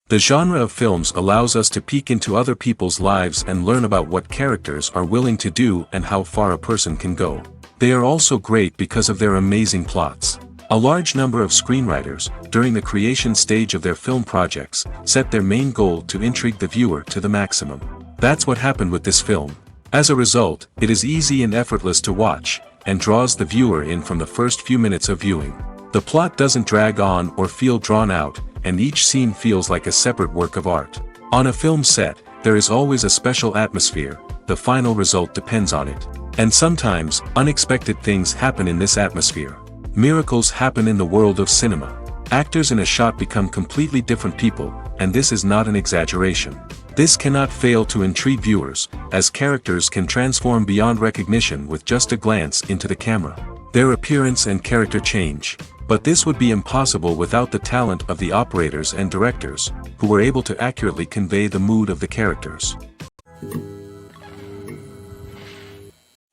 The genre of films allows us to peek into other people's lives and learn about what characters are willing to do and how far a person can go. They are also great because of their amazing plots. A large number of screenwriters, during the creation stage of their film projects, set their main goal to intrigue the viewer to the maximum. That's what happened with this film. As a result, it is easy and effortless to watch, and draws the viewer in from the first few minutes of viewing. The plot doesn't drag on or feel drawn out, and each scene feels like a separate work of art. On a film set, there is always a special atmosphere, the final result depends on it. And sometimes, unexpected things happen in this atmosphere. Miracles happen in the world of cinema. Actors in a shot become completely different people, and this is not an exaggeration. This cannot fail to intrigue viewers, as characters can transform beyond recognition with just a glance into the camera. Their appearance and character change. But this would be impossible without the talent of the operators and directors, who were able to accurately convey the mood of the characters.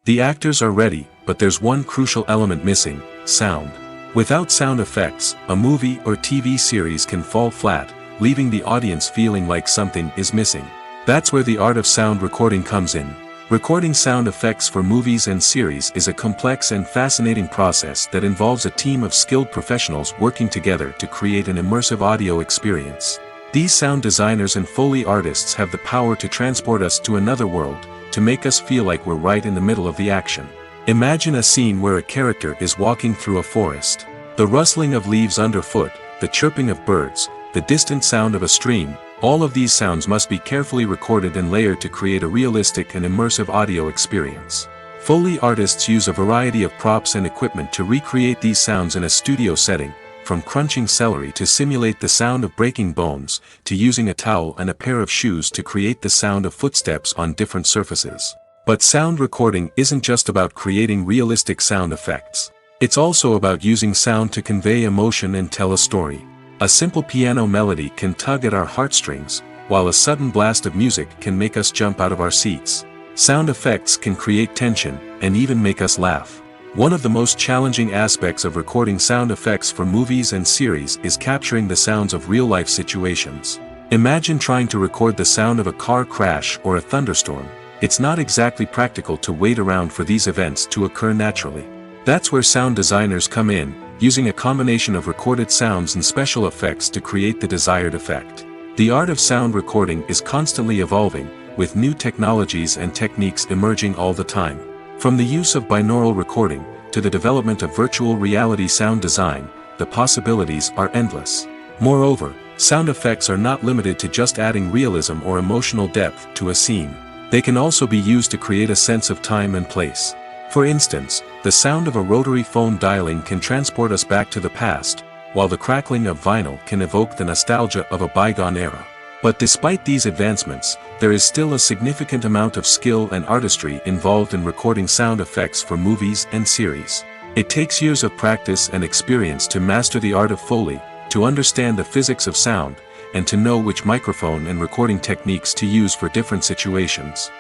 The actors are ready, but there's one crucial element missing: sound. Without sound effects, a movie or TV series can fall flat, leaving the audience feeling like something is missing. That's where the art of sound recording comes in. Recording sound effects for movies and series is a complex and fascinating process that involves a team of skilled professionals working together to create an immersive audio experience. These sound designers and Foley artists have the power to transport us to another world, to make us feel like we're right in the middle of the action. Imagine a scene where a character is walking through a forest. The rustling of leaves underfoot, the chirping of birds, the distant sound of a stream, all of these sounds must be carefully recorded and layered to create a realistic and immersive audio experience. Foley artists use a variety of props and equipment to recreate these sounds in a studio setting, from crunching celery to simulate the sound of breaking bones, to using a towel and a pair of shoes to create the sound of footsteps on different surfaces. But sound recording isn't just about creating realistic sound effects. It's also about using sound to convey emotion and tell a story. A simple piano melody can tug at our heartstrings, while a sudden blast of music can make us jump out of our seats. Sound effects can create tension, and even make us laugh. One of the most challenging aspects of recording sound effects for movies and series is capturing the sounds of real-life situations. Imagine trying to record the sound of a car crash or a thunderstorm. It's not exactly practical to wait around for these events to occur naturally. That's where sound designers come in, using a combination of recorded sounds and special effects to create the desired effect. The art of sound recording is constantly evolving, with new technologies and techniques emerging all the time. From the use of binaural recording, to the development of virtual reality sound design, the possibilities are endless. Moreover, sound effects are not limited to just adding realism or emotional depth to a scene. They can also be used to create a sense of time and place. For instance, the sound of a rotary phone dialing can transport us back to the past, while the crackling of vinyl can evoke the nostalgia of a bygone era. But despite these advancements, there is still a significant amount of skill and artistry involved in recording sound effects for movies and series. It takes years of practice and experience to master the art of Foley, to understand the physics of sound, and to know which microphone and recording techniques to use for different situations.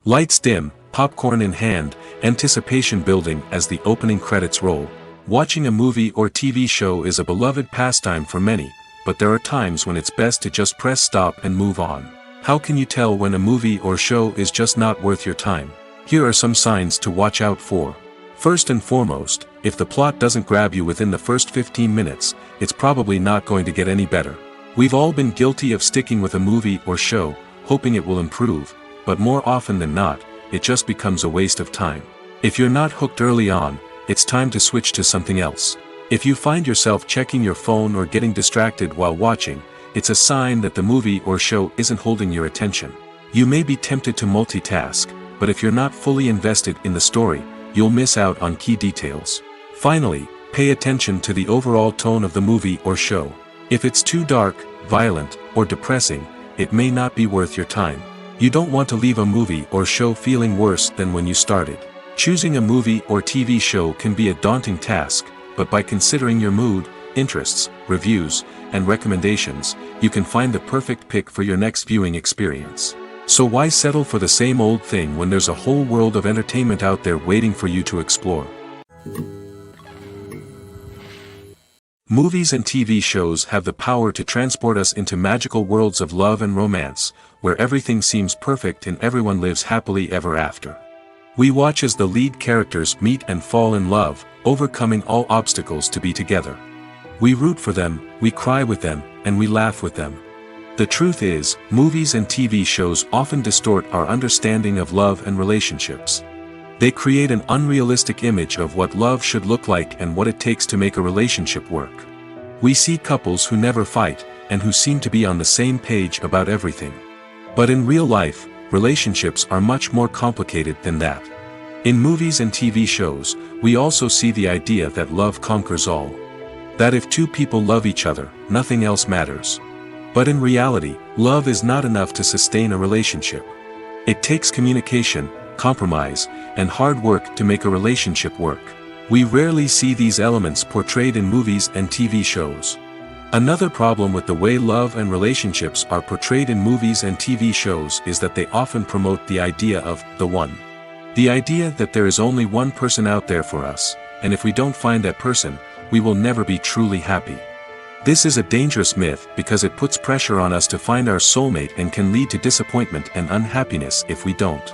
Lights dim, popcorn in hand, anticipation building as the opening credits roll. Watching a movie or TV show is a beloved pastime for many, but there are times when it's best to just press stop and move on. How can you tell when a movie or show is just not worth your time? Here are some signs to watch out for. First and foremost, if the plot doesn't grab you within the first 15 minutes, it's probably not going to get any better. We've all been guilty of sticking with a movie or show, hoping it will improve, but more often than not, it just becomes a waste of time. If you're not hooked early on, it's time to switch to something else. If you find yourself checking your phone or getting distracted while watching, it's a sign that the movie or show isn't holding your attention. You may be tempted to multitask, but if you're not fully invested in the story, you'll miss out on key details. Finally, pay attention to the overall tone of the movie or show. If it's too dark, violent, or depressing, it may not be worth your time. You don't want to leave a movie or show feeling worse than when you started. Choosing a movie or TV show can be a daunting task, but by considering your mood, interests, reviews, and recommendations, you can find the perfect pick for your next viewing experience. So why settle for the same old thing when there's a whole world of entertainment out there waiting for you to explore? Movies and TV shows have the power to transport us into magical worlds of love and romance, where everything seems perfect and everyone lives happily ever after. We watch as the lead characters meet and fall in love, overcoming all obstacles to be together. We root for them, we cry with them, and we laugh with them. The truth is, movies and TV shows often distort our understanding of love and relationships. They create an unrealistic image of what love should look like and what it takes to make a relationship work. We see couples who never fight, and who seem to be on the same page about everything. But in real life, relationships are much more complicated than that. In movies and TV shows, we also see the idea that love conquers all. That if two people love each other, nothing else matters. But in reality, love is not enough to sustain a relationship. It takes communication, compromise, and hard work to make a relationship work. We rarely see these elements portrayed in movies and TV shows. Another problem with the way love and relationships are portrayed in movies and TV shows is that they often promote the idea of the one. The idea that there is only one person out there for us, and if we don't find that person, we will never be truly happy. This is a dangerous myth because it puts pressure on us to find our soulmate and can lead to disappointment and unhappiness if we don't.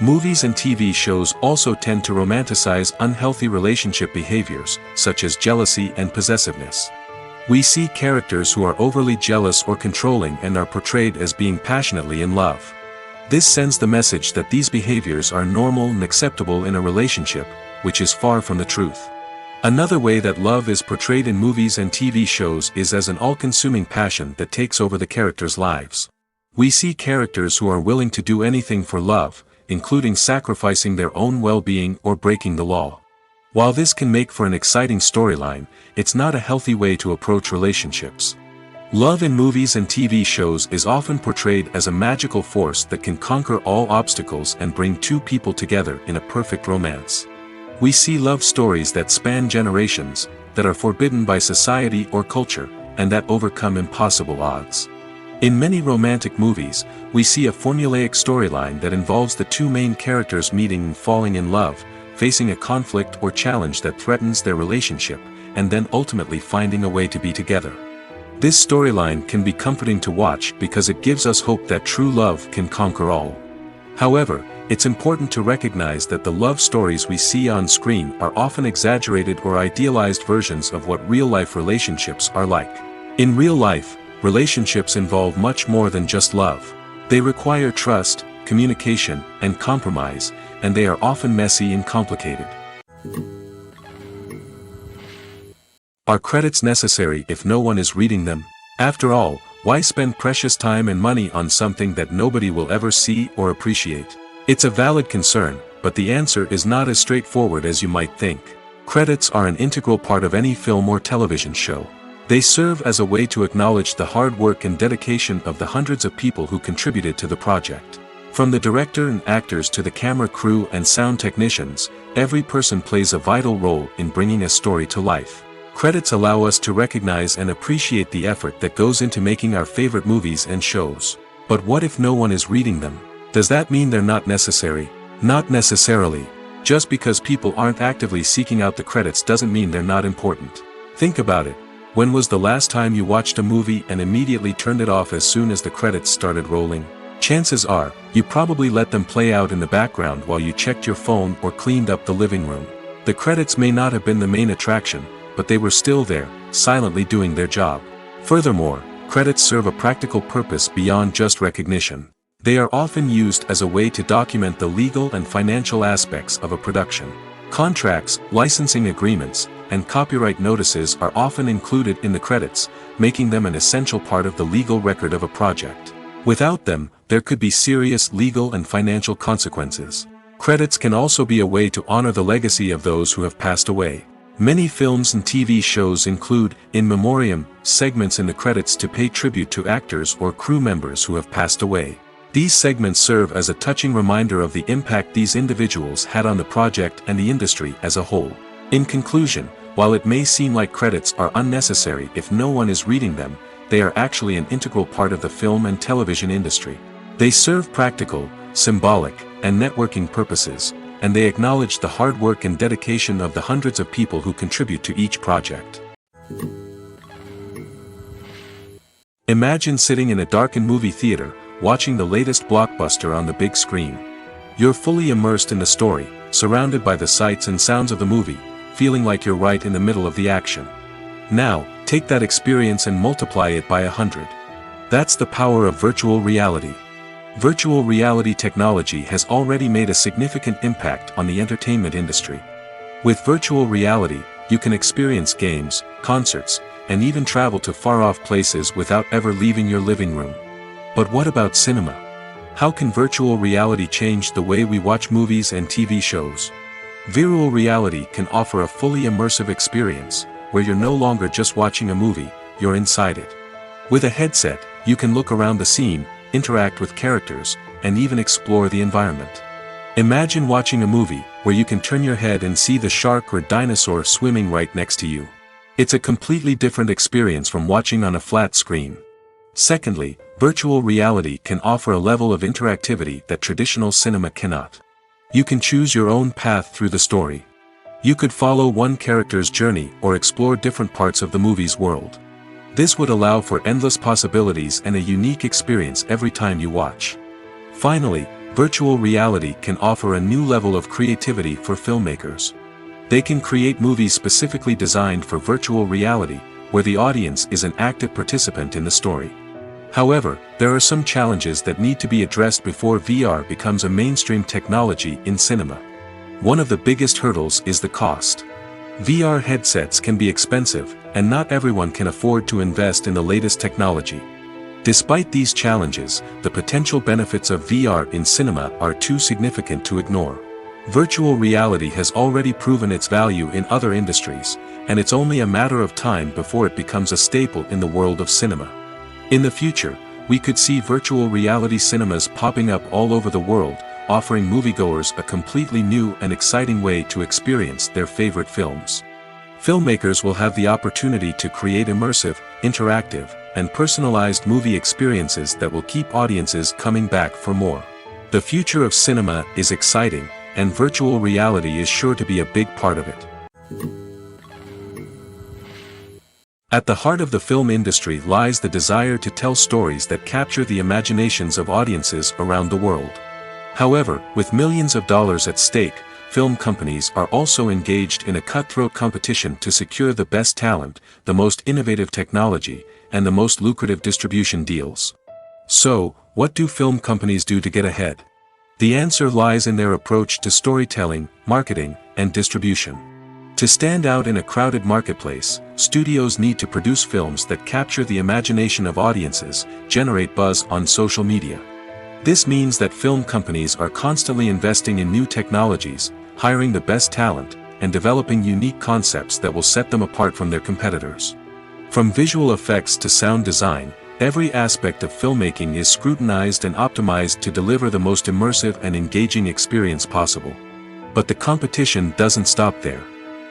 Movies and TV shows also tend to romanticize unhealthy relationship behaviors, such as jealousy and possessiveness. We see characters who are overly jealous or controlling and are portrayed as being passionately in love. This sends the message that these behaviors are normal and acceptable in a relationship, which is far from the truth. Another way that love is portrayed in movies and TV shows is as an all-consuming passion that takes over the characters' lives. We see characters who are willing to do anything for love, including sacrificing their own well-being or breaking the law. While this can make for an exciting storyline, it's not a healthy way to approach relationships. Love in movies and TV shows is often portrayed as a magical force that can conquer all obstacles and bring two people together in a perfect romance. We see love stories that span generations, that are forbidden by society or culture, and that overcome impossible odds. In many romantic movies, we see a formulaic storyline that involves the two main characters meeting and falling in love, facing a conflict or challenge that threatens their relationship, and then ultimately finding a way to be together. This storyline can be comforting to watch because it gives us hope that true love can conquer all. However, it's important to recognize that the love stories we see on screen are often exaggerated or idealized versions of what real-life relationships are like. In real life, relationships involve much more than just love. They require trust, communication, and compromise, and they are often messy and complicated. Are credits necessary if no one is reading them? After all, why spend precious time and money on something that nobody will ever see or appreciate? It's a valid concern, but the answer is not as straightforward as you might think. Credits are an integral part of any film or television show. They serve as a way to acknowledge the hard work and dedication of the hundreds of people who contributed to the project. From the director and actors to the camera crew and sound technicians, every person plays a vital role in bringing a story to life. Credits allow us to recognize and appreciate the effort that goes into making our favorite movies and shows. But what if no one is reading them? Does that mean they're not necessary? Not necessarily. Just because people aren't actively seeking out the credits doesn't mean they're not important. Think about it. When was the last time you watched a movie and immediately turned it off as soon as the credits started rolling? Chances are, you probably let them play out in the background while you checked your phone or cleaned up the living room. The credits may not have been the main attraction, but they were still there, silently doing their job. Furthermore, credits serve a practical purpose beyond just recognition. They are often used as a way to document the legal and financial aspects of a production. Contracts, licensing agreements, and copyright notices are often included in the credits, making them an essential part of the legal record of a project. Without them, there could be serious legal and financial consequences. Credits can also be a way to honor the legacy of those who have passed away. Many films and TV shows include, in memoriam, segments in the credits to pay tribute to actors or crew members who have passed away. These segments serve as a touching reminder of the impact these individuals had on the project and the industry as a whole. In conclusion, while it may seem like credits are unnecessary if no one is reading them, they are actually an integral part of the film and television industry. They serve practical, symbolic, and networking purposes, and they acknowledge the hard work and dedication of the hundreds of people who contribute to each project. Imagine sitting in a darkened movie theater, watching the latest blockbuster on the big screen. You're fully immersed in the story, surrounded by the sights and sounds of the movie, feeling like you're right in the middle of the action. Now, take that experience and multiply it by 100. That's the power of virtual reality. Virtual reality technology has already made a significant impact on the entertainment industry. With virtual reality, you can experience games, concerts, and even travel to far-off places without ever leaving your living room. But what about cinema? How can virtual reality change the way we watch movies and TV shows? Virtual reality can offer a fully immersive experience, where you're no longer just watching a movie, you're inside it. With a headset, you can look around the scene, interact with characters, and even explore the environment. Imagine watching a movie, where you can turn your head and see the shark or dinosaur swimming right next to you. It's a completely different experience from watching on a flat screen. Secondly, virtual reality can offer a level of interactivity that traditional cinema cannot. You can choose your own path through the story. You could follow one character's journey or explore different parts of the movie's world. This would allow for endless possibilities and a unique experience every time you watch. Finally, virtual reality can offer a new level of creativity for filmmakers. They can create movies specifically designed for virtual reality, where the audience is an active participant in the story. However, there are some challenges that need to be addressed before VR becomes a mainstream technology in cinema. One of the biggest hurdles is the cost. VR headsets can be expensive, and not everyone can afford to invest in the latest technology. Despite these challenges, the potential benefits of VR in cinema are too significant to ignore. Virtual reality has already proven its value in other industries, and it's only a matter of time before it becomes a staple in the world of cinema. In the future, we could see virtual reality cinemas popping up all over the world, offering moviegoers a completely new and exciting way to experience their favorite films. Filmmakers will have the opportunity to create immersive, interactive, and personalized movie experiences that will keep audiences coming back for more. The future of cinema is exciting, and virtual reality is sure to be a big part of it. At the heart of the film industry lies the desire to tell stories that capture the imaginations of audiences around the world. However, with millions of dollars at stake, film companies are also engaged in a cutthroat competition to secure the best talent, the most innovative technology, and the most lucrative distribution deals. So, what do film companies do to get ahead? The answer lies in their approach to storytelling, marketing, and distribution. To stand out in a crowded marketplace, studios need to produce films that capture the imagination of audiences, generate buzz on social media. This means that film companies are constantly investing in new technologies, hiring the best talent, and developing unique concepts that will set them apart from their competitors. From visual effects to sound design, every aspect of filmmaking is scrutinized and optimized to deliver the most immersive and engaging experience possible. But the competition doesn't stop there.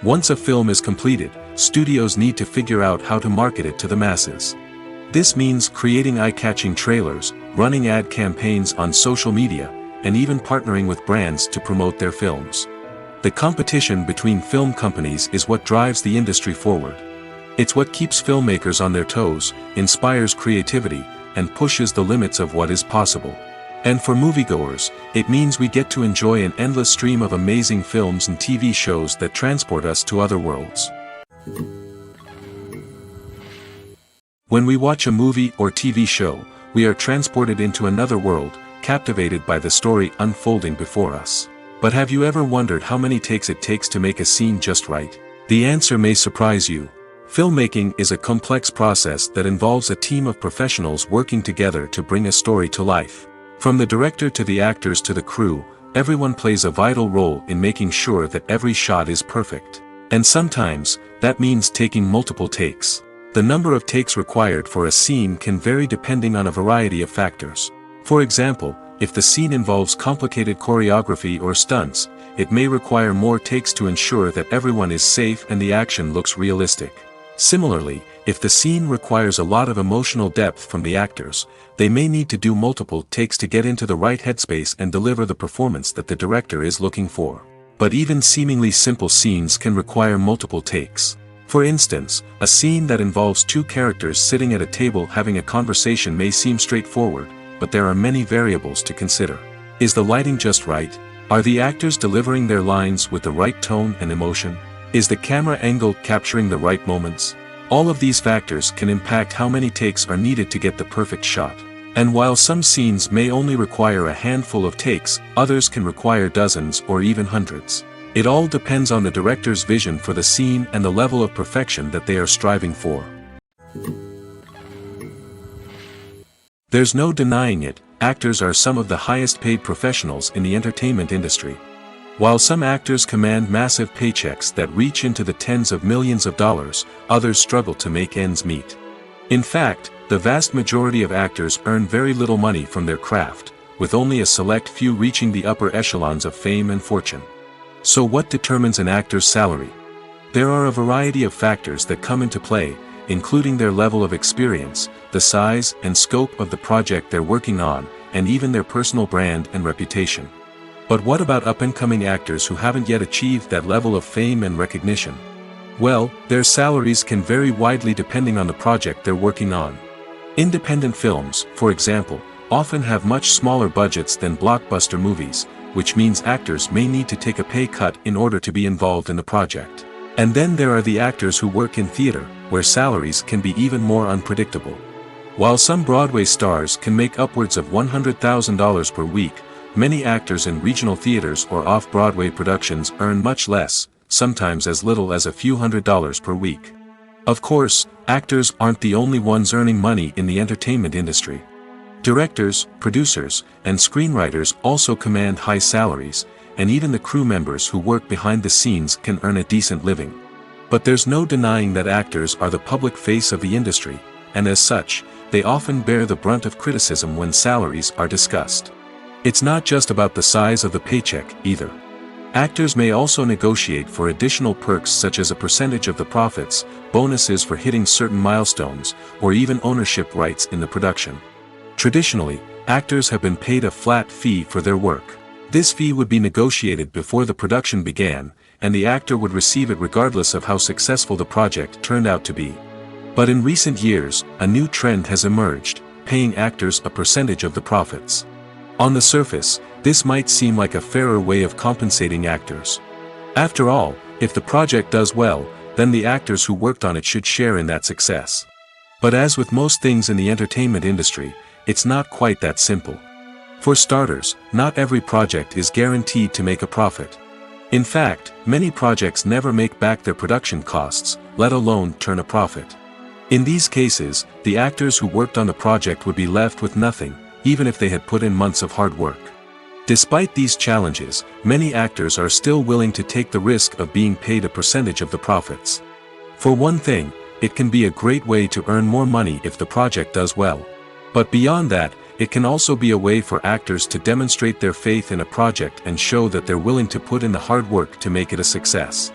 Once a film is completed, studios need to figure out how to market it to the masses. This means creating eye-catching trailers, running ad campaigns on social media, and even partnering with brands to promote their films. The competition between film companies is what drives the industry forward. It's what keeps filmmakers on their toes, inspires creativity, and pushes the limits of what is possible. And for moviegoers, it means we get to enjoy an endless stream of amazing films and TV shows that transport us to other worlds. When we watch a movie or TV show, we are transported into another world, captivated by the story unfolding before us. But have you ever wondered how many takes it takes to make a scene just right? The answer may surprise you. Filmmaking is a complex process that involves a team of professionals working together to bring a story to life. From the director to the actors to the crew, everyone plays a vital role in making sure that every shot is perfect. And sometimes, that means taking multiple takes. The number of takes required for a scene can vary depending on a variety of factors. For example, if the scene involves complicated choreography or stunts, it may require more takes to ensure that everyone is safe and the action looks realistic. Similarly, if the scene requires a lot of emotional depth from the actors, they may need to do multiple takes to get into the right headspace and deliver the performance that the director is looking for. But even seemingly simple scenes can require multiple takes. For instance, a scene that involves two characters sitting at a table having a conversation may seem straightforward, but there are many variables to consider. Is the lighting just right? Are the actors delivering their lines with the right tone and emotion? Is the camera angle capturing the right moments? All of these factors can impact how many takes are needed to get the perfect shot. And while some scenes may only require a handful of takes, others can require dozens or even hundreds. It all depends on the director's vision for the scene and the level of perfection that they are striving for. There's no denying it, actors are some of the highest paid professionals in the entertainment industry. While some actors command massive paychecks that reach into the tens of millions of dollars, others struggle to make ends meet. In fact, the vast majority of actors earn very little money from their craft, with only a select few reaching the upper echelons of fame and fortune. So what determines an actor's salary? There are a variety of factors that come into play, including their level of experience, the size and scope of the project they're working on, and even their personal brand and reputation. But what about up-and-coming actors who haven't yet achieved that level of fame and recognition? Well, their salaries can vary widely depending on the project they're working on. Independent films, for example, often have much smaller budgets than blockbuster movies, which means actors may need to take a pay cut in order to be involved in the project. And then there are the actors who work in theater, where salaries can be even more unpredictable. While some Broadway stars can make upwards of $100,000 per week, many actors in regional theaters or off-Broadway productions earn much less, sometimes as little as a few $100s per week. Of course, actors aren't the only ones earning money in the entertainment industry. Directors, producers, and screenwriters also command high salaries, and even the crew members who work behind the scenes can earn a decent living. But there's no denying that actors are the public face of the industry, and as such, they often bear the brunt of criticism when salaries are discussed. It's not just about the size of the paycheck, either. Actors may also negotiate for additional perks such as a percentage of the profits, bonuses for hitting certain milestones, or even ownership rights in the production. Traditionally, actors have been paid a flat fee for their work. This fee would be negotiated before the production began, and the actor would receive it regardless of how successful the project turned out to be. But in recent years, a new trend has emerged, paying actors a percentage of the profits. On the surface, this might seem like a fairer way of compensating actors. After all, if the project does well, then the actors who worked on it should share in that success. But as with most things in the entertainment industry, it's not quite that simple. For starters, not every project is guaranteed to make a profit. In fact, many projects never make back their production costs, let alone turn a profit. In these cases, the actors who worked on the project would be left with nothing, even if they had put in months of hard work. Despite these challenges, many actors are still willing to take the risk of being paid a percentage of the profits. For one thing, it can be a great way to earn more money if the project does well. But beyond that, it can also be a way for actors to demonstrate their faith in a project and show that they're willing to put in the hard work to make it a success.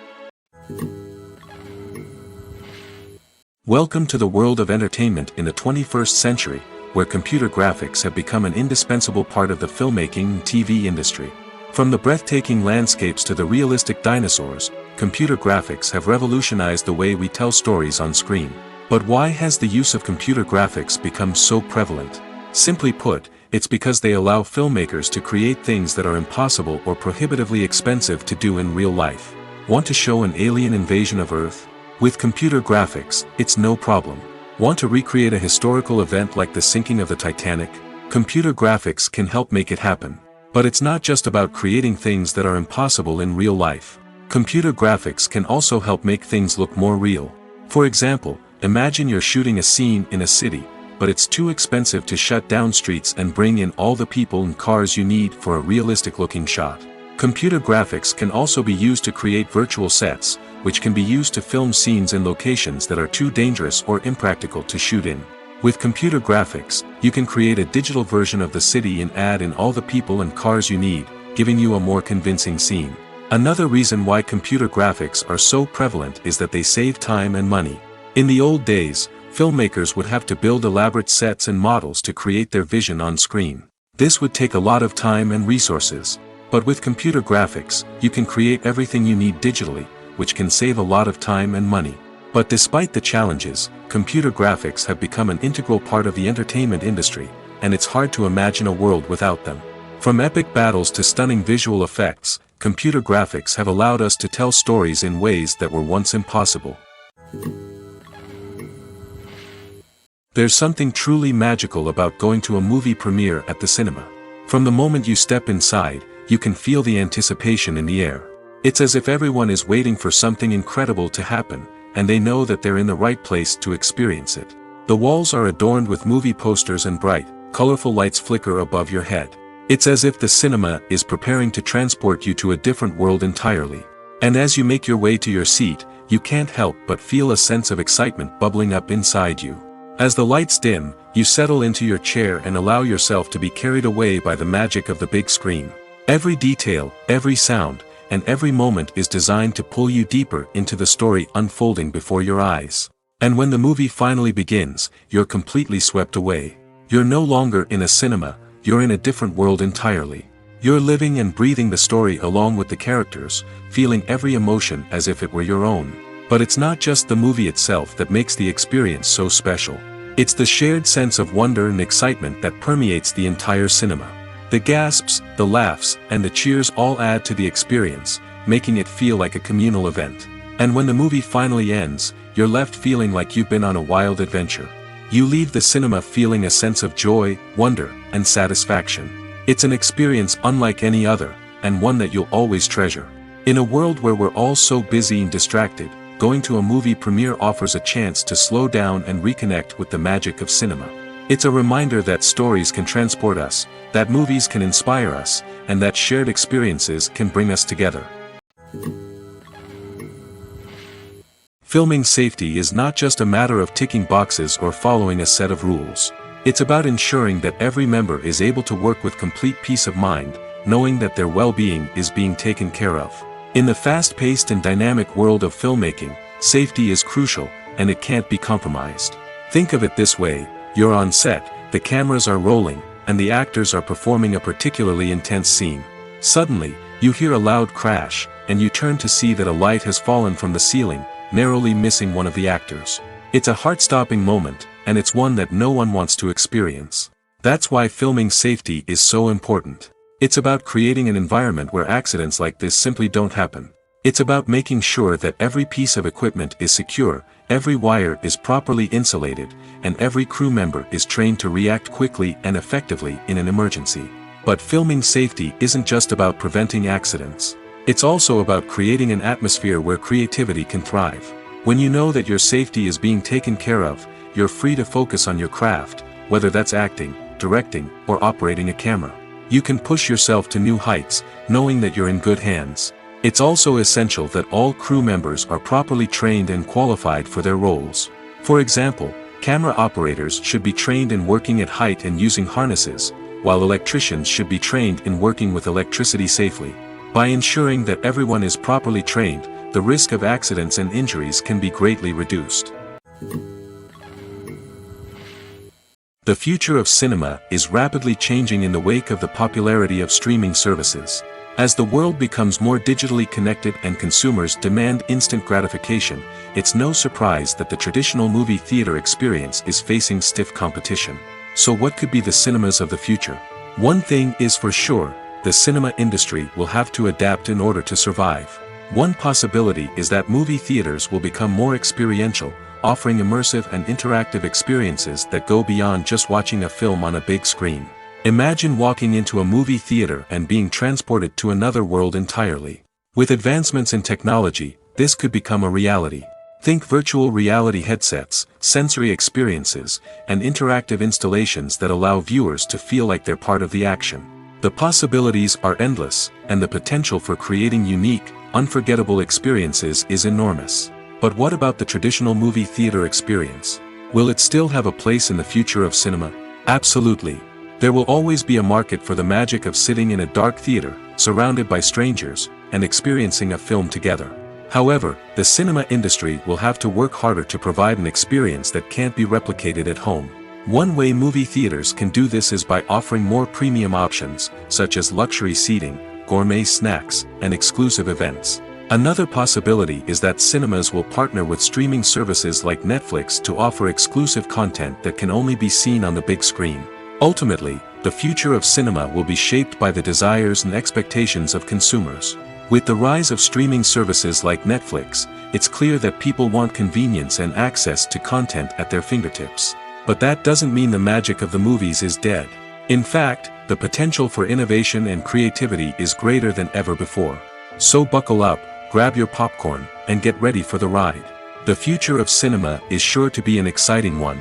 Welcome to the world of entertainment in the 21st century, where computer graphics have become an indispensable part of the filmmaking and TV industry. From the breathtaking landscapes to the realistic dinosaurs, computer graphics have revolutionized the way we tell stories on screen. But why has the use of computer graphics become so prevalent? Simply put, it's because they allow filmmakers to create things that are impossible or prohibitively expensive to do in real life. Want to show an alien invasion of Earth? With computer graphics, it's no problem. Want to recreate a historical event like the sinking of the Titanic? Computer graphics can help make it happen. But it's not just about creating things that are impossible in real life. Computer graphics can also help make things look more real. For example, imagine you're shooting a scene in a city, but it's too expensive to shut down streets and bring in all the people and cars you need for a realistic-looking shot. Computer graphics can also be used to create virtual sets, which can be used to film scenes in locations that are too dangerous or impractical to shoot in. With computer graphics, you can create a digital version of the city and add in all the people and cars you need, giving you a more convincing scene. Another reason why computer graphics are so prevalent is that they save time and money. In the old days, filmmakers would have to build elaborate sets and models to create their vision on screen. This would take a lot of time and resources. But with computer graphics, you can create everything you need digitally, which can save a lot of time and money. But despite the challenges, computer graphics have become an integral part of the entertainment industry, and it's hard to imagine a world without them. From epic battles to stunning visual effects, computer graphics have allowed us to tell stories in ways that were once impossible. There's something truly magical about going to a movie premiere at the cinema. From the moment you step inside, you can feel the anticipation in the air. It's as if everyone is waiting for something incredible to happen, and they know that they're in the right place to experience it. The walls are adorned with movie posters and bright, colorful lights flicker above your head. It's as if the cinema is preparing to transport you to a different world entirely. And as you make your way to your seat, you can't help but feel a sense of excitement bubbling up inside you. As the lights dim, you settle into your chair and allow yourself to be carried away by the magic of the big screen. Every detail, every sound, and every moment is designed to pull you deeper into the story unfolding before your eyes. And when the movie finally begins, you're completely swept away. You're no longer in a cinema, you're in a different world entirely. You're living and breathing the story along with the characters, feeling every emotion as if it were your own. But it's not just the movie itself that makes the experience so special. It's the shared sense of wonder and excitement that permeates the entire cinema. The gasps, the laughs, and the cheers all add to the experience, making it feel like a communal event. And when the movie finally ends, you're left feeling like you've been on a wild adventure. You leave the cinema feeling a sense of joy, wonder, and satisfaction. It's an experience unlike any other, and one that you'll always treasure. In a world where we're all so busy and distracted, going to a movie premiere offers a chance to slow down and reconnect with the magic of cinema. It's a reminder that stories can transport us, that movies can inspire us, and that shared experiences can bring us together. Filming safety is not just a matter of ticking boxes or following a set of rules. It's about ensuring that every member is able to work with complete peace of mind, knowing that their well-being is being taken care of. In the fast-paced and dynamic world of filmmaking, safety is crucial, and it can't be compromised. Think of it this way: you're on set, the cameras are rolling, and the actors are performing a particularly intense scene. Suddenly, you hear a loud crash, and you turn to see that a light has fallen from the ceiling, narrowly missing one of the actors. It's a heart-stopping moment, and it's one that no one wants to experience. That's why filming safety is so important. It's about creating an environment where accidents like this simply don't happen. It's about making sure that every piece of equipment is secure, every wire is properly insulated, and every crew member is trained to react quickly and effectively in an emergency. But filming safety isn't just about preventing accidents. It's also about creating an atmosphere where creativity can thrive. When you know that your safety is being taken care of, you're free to focus on your craft, whether that's acting, directing, or operating a camera. You can push yourself to new heights, knowing that you're in good hands. It's also essential that all crew members are properly trained and qualified for their roles. For example, camera operators should be trained in working at height and using harnesses, while electricians should be trained in working with electricity safely. By ensuring that everyone is properly trained, the risk of accidents and injuries can be greatly reduced. The future of cinema is rapidly changing in the wake of the popularity of streaming services. As the world becomes more digitally connected and consumers demand instant gratification, it's no surprise that the traditional movie theater experience is facing stiff competition. So what could be the cinemas of the future? One thing is for sure, the cinema industry will have to adapt in order to survive. One possibility is that movie theaters will become more experiential, offering immersive and interactive experiences that go beyond just watching a film on a big screen. Imagine walking into a movie theater and being transported to another world entirely. With advancements in technology, this could become a reality. Think virtual reality headsets, sensory experiences, and interactive installations that allow viewers to feel like they're part of the action. The possibilities are endless, and the potential for creating unique, unforgettable experiences is enormous. But what about the traditional movie theater experience? Will it still have a place in the future of cinema? Absolutely. There will always be a market for the magic of sitting in a dark theater, surrounded by strangers, and experiencing a film together. However, the cinema industry will have to work harder to provide an experience that can't be replicated at home. One way movie theaters can do this is by offering more premium options, such as luxury seating, gourmet snacks, and exclusive events. Another possibility is that cinemas will partner with streaming services like Netflix to offer exclusive content that can only be seen on the big screen. Ultimately, the future of cinema will be shaped by the desires and expectations of consumers. With the rise of streaming services like Netflix, it's clear that people want convenience and access to content at their fingertips. But that doesn't mean the magic of the movies is dead. In fact, the potential for innovation and creativity is greater than ever before. So buckle up, grab your popcorn, and get ready for the ride. The future of cinema is sure to be an exciting one.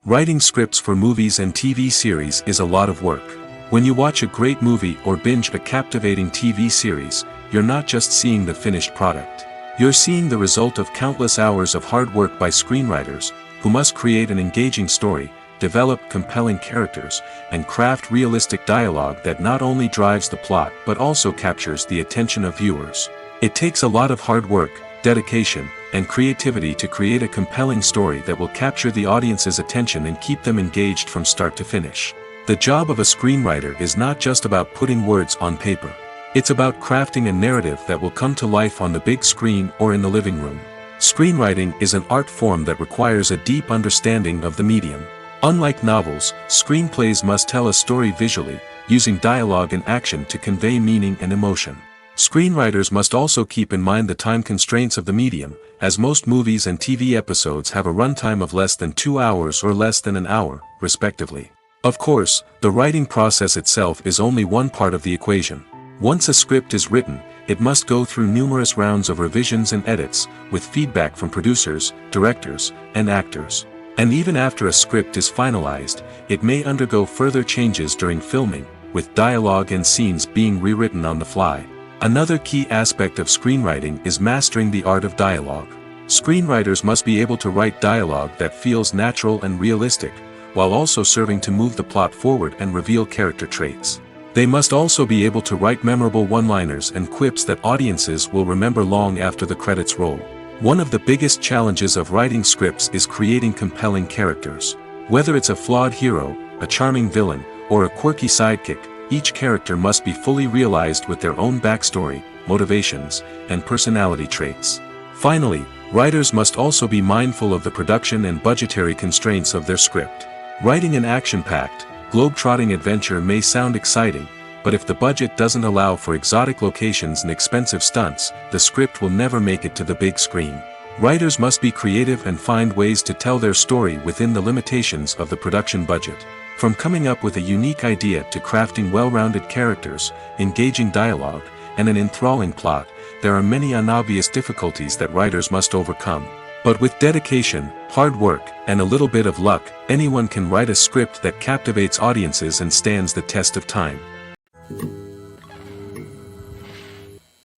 Writing scripts for movies and TV series is a lot of work. When you watch a great movie or binge a captivating TV series, you're not just seeing the finished product. You're seeing the result of countless hours of hard work by screenwriters, who must create an engaging story, develop compelling characters, and craft realistic dialogue that not only drives the plot but also captures the attention of viewers. It takes a lot of hard work, dedication, and creativity to create a compelling story that will capture the audience's attention and keep them engaged from start to finish. The job of a screenwriter is not just about putting words on paper. It's about crafting a narrative that will come to life on the big screen or in the living room. Screenwriting is an art form that requires a deep understanding of the medium. Unlike novels, screenplays must tell a story visually, using dialogue and action to convey meaning and emotion. Screenwriters must also keep in mind the time constraints of the medium, as most movies and TV episodes have a runtime of less than 2 hours or less than an hour, respectively. Of course, the writing process itself is only one part of the equation. Once a script is written, it must go through numerous rounds of revisions and edits, with feedback from producers, directors, and actors. And even after a script is finalized, it may undergo further changes during filming, with dialogue and scenes being rewritten on the fly. Another key aspect of screenwriting is mastering the art of dialogue. Screenwriters must be able to write dialogue that feels natural and realistic, while also serving to move the plot forward and reveal character traits. They must also be able to write memorable one-liners and quips that audiences will remember long after the credits roll. One of the biggest challenges of writing scripts is creating compelling characters. Whether it's a flawed hero, a charming villain, or a quirky sidekick, each character must be fully realized with their own backstory, motivations, and personality traits. Finally, writers must also be mindful of the production and budgetary constraints of their script. Writing an action-packed, globe-trotting adventure may sound exciting, but if the budget doesn't allow for exotic locations and expensive stunts, the script will never make it to the big screen. Writers must be creative and find ways to tell their story within the limitations of the production budget. From coming up with a unique idea to crafting well-rounded characters, engaging dialogue, and an enthralling plot, there are many unobvious difficulties that writers must overcome. But with dedication, hard work, and a little bit of luck, anyone can write a script that captivates audiences and stands the test of time.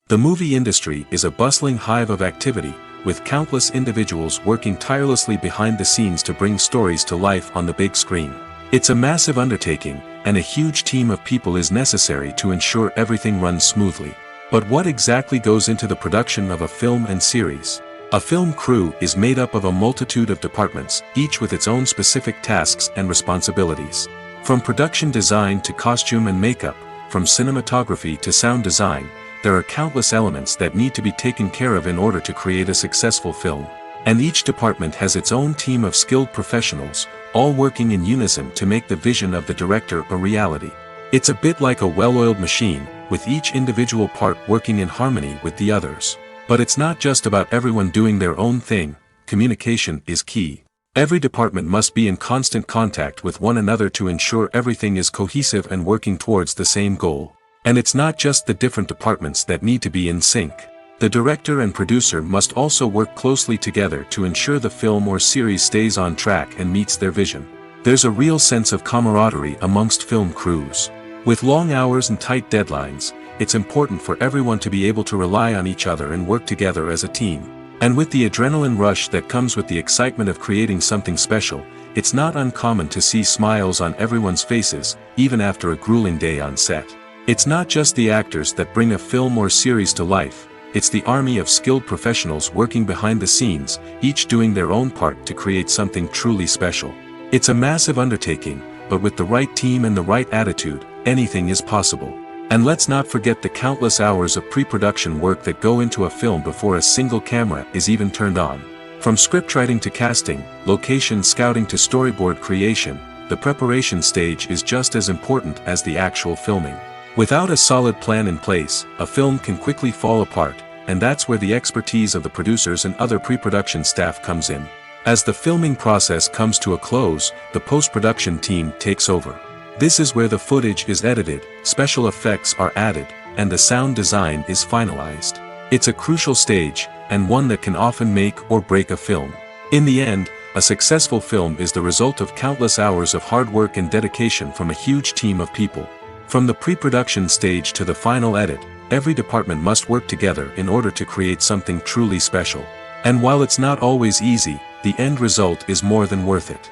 The movie industry is a bustling hive of activity, with countless individuals working tirelessly behind the scenes to bring stories to life on the big screen. It's a massive undertaking, and a huge team of people is necessary to ensure everything runs smoothly. But what exactly goes into the production of a film and series? A film crew is made up of a multitude of departments, each with its own specific tasks and responsibilities. From production design to costume and makeup, from cinematography to sound design, there are countless elements that need to be taken care of in order to create a successful film. And each department has its own team of skilled professionals, all working in unison to make the vision of the director a reality. It's a bit like a well-oiled machine, with each individual part working in harmony with the others. But it's not just about everyone doing their own thing. Communication is key. Every department must be in constant contact with one another to ensure everything is cohesive and working towards the same goal. And it's not just the different departments that need to be in sync. The director and producer must also work closely together to ensure the film or series stays on track and meets their vision. There's a real sense of camaraderie amongst film crews. With long hours and tight deadlines, it's important for everyone to be able to rely on each other and work together as a team. And with the adrenaline rush that comes with the excitement of creating something special, it's not uncommon to see smiles on everyone's faces, even after a grueling day on set. It's not just the actors that bring a film or series to life, it's the army of skilled professionals working behind the scenes, each doing their own part to create something truly special. It's a massive undertaking, but with the right team and the right attitude, anything is possible. And let's not forget the countless hours of pre-production work that go into a film before a single camera is even turned on. From scriptwriting to casting, location scouting to storyboard creation, the preparation stage is just as important as the actual filming. Without a solid plan in place, a film can quickly fall apart, and that's where the expertise of the producers and other pre-production staff comes in. As the filming process comes to a close, the post-production team takes over. This is where the footage is edited, special effects are added, and the sound design is finalized. It's a crucial stage, and one that can often make or break a film. In the end, a successful film is the result of countless hours of hard work and dedication from a huge team of people. From the pre-production stage to the final edit, every department must work together in order to create something truly special. And while it's not always easy, the end result is more than worth it.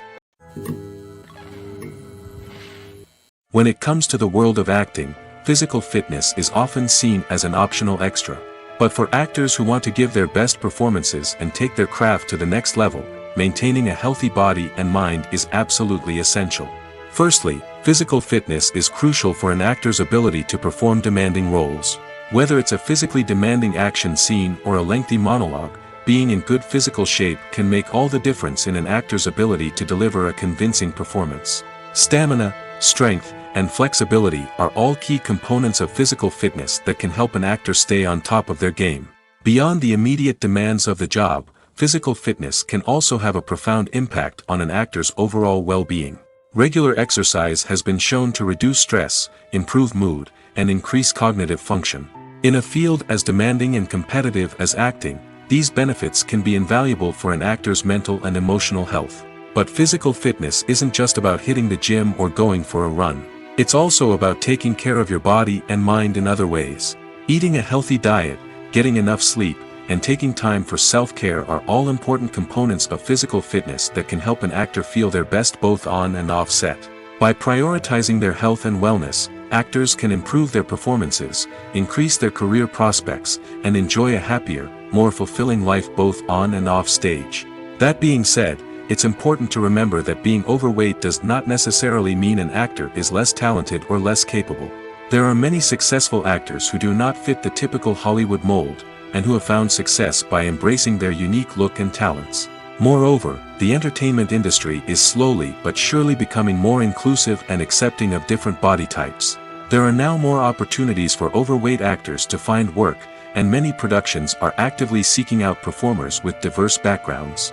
When it comes to the world of acting, physical fitness is often seen as an optional extra. But for actors who want to give their best performances and take their craft to the next level, maintaining a healthy body and mind is absolutely essential. Firstly, physical fitness is crucial for an actor's ability to perform demanding roles. Whether it's a physically demanding action scene or a lengthy monologue, being in good physical shape can make all the difference in an actor's ability to deliver a convincing performance. Stamina, strength, and flexibility are all key components of physical fitness that can help an actor stay on top of their game. Beyond the immediate demands of the job, physical fitness can also have a profound impact on an actor's overall well-being. Regular exercise has been shown to reduce stress, improve mood, and increase cognitive function. In a field as demanding and competitive as acting, these benefits can be invaluable for an actor's mental and emotional health. But physical fitness isn't just about hitting the gym or going for a run. It's also about taking care of your body and mind in other ways. Eating a healthy diet, getting enough sleep, and taking time for self-care are all important components of physical fitness that can help an actor feel their best both on and off set. By prioritizing their health and wellness, actors can improve their performances, increase their career prospects, and enjoy a happier, more fulfilling life both on and off stage. That being said, it's important to remember that being overweight does not necessarily mean an actor is less talented or less capable. There are many successful actors who do not fit the typical Hollywood mold, and who have found success by embracing their unique look and talents. Moreover, the entertainment industry is slowly but surely becoming more inclusive and accepting of different body types. There are now more opportunities for overweight actors to find work, and many productions are actively seeking out performers with diverse backgrounds.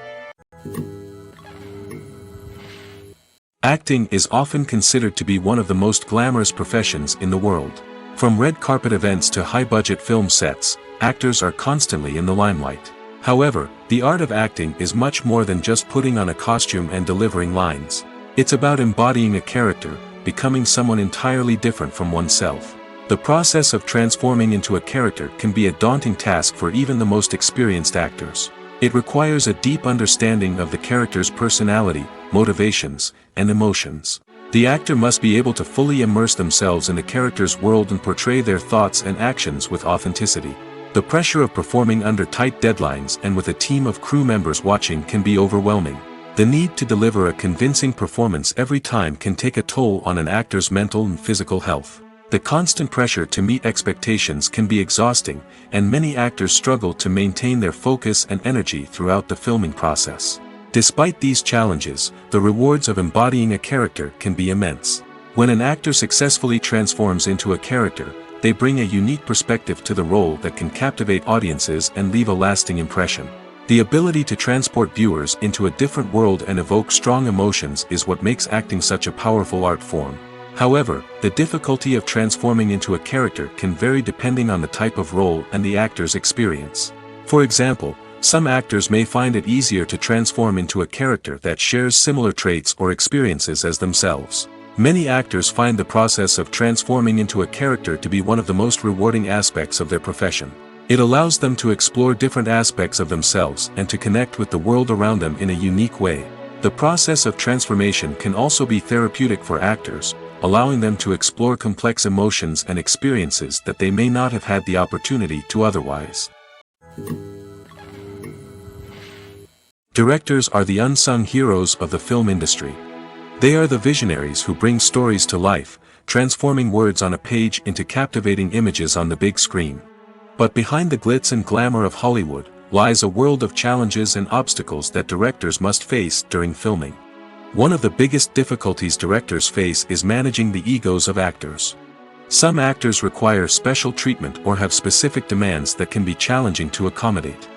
Acting is often considered to be one of the most glamorous professions in the world. From red carpet events to high-budget film sets, actors are constantly in the limelight. However, the art of acting is much more than just putting on a costume and delivering lines. It's about embodying a character, becoming someone entirely different from oneself. The process of transforming into a character can be a daunting task for even the most experienced actors. It requires a deep understanding of the character's personality, motivations, and emotions. The actor must be able to fully immerse themselves in the character's world and portray their thoughts and actions with authenticity. The pressure of performing under tight deadlines and with a team of crew members watching can be overwhelming. The need to deliver a convincing performance every time can take a toll on an actor's mental and physical health. The constant pressure to meet expectations can be exhausting, and many actors struggle to maintain their focus and energy throughout the filming process. Despite these challenges, the rewards of embodying a character can be immense. When an actor successfully transforms into a character, they bring a unique perspective to the role that can captivate audiences and leave a lasting impression. The ability to transport viewers into a different world and evoke strong emotions is what makes acting such a powerful art form. However, the difficulty of transforming into a character can vary depending on the type of role and the actor's experience. For example, some actors may find it easier to transform into a character that shares similar traits or experiences as themselves. Many actors find the process of transforming into a character to be one of the most rewarding aspects of their profession. It allows them to explore different aspects of themselves and to connect with the world around them in a unique way. The process of transformation can also be therapeutic for actors, allowing them to explore complex emotions and experiences that they may not have had the opportunity to otherwise. Directors are the unsung heroes of the film industry. They are the visionaries who bring stories to life, transforming words on a page into captivating images on the big screen. But behind the glitz and glamour of Hollywood, lies a world of challenges and obstacles that directors must face during filming. One of the biggest difficulties directors face is managing the egos of actors. Some actors require special treatment or have specific demands that can be challenging to accommodate.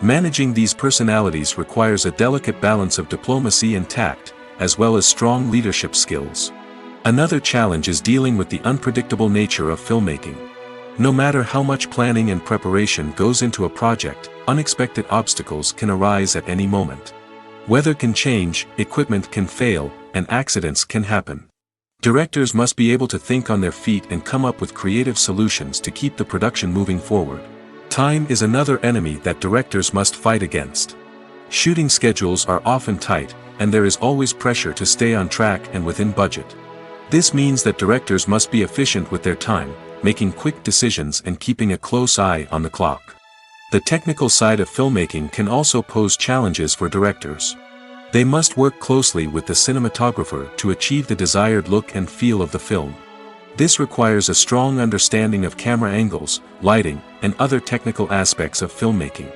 Managing these personalities requires a delicate balance of diplomacy and tact, as well as strong leadership skills. Another challenge is dealing with the unpredictable nature of filmmaking. No matter how much planning and preparation goes into a project, unexpected obstacles can arise at any moment. Weather can change, equipment can fail, and accidents can happen. Directors must be able to think on their feet and come up with creative solutions to keep the production moving forward. Time is another enemy that directors must fight against. Shooting schedules are often tight, and there is always pressure to stay on track and within budget. This means that directors must be efficient with their time, making quick decisions and keeping a close eye on the clock. The technical side of filmmaking can also pose challenges for directors. They must work closely with the cinematographer to achieve the desired look and feel of the film. This requires a strong understanding of camera angles, lighting, and other technical aspects of filmmaking.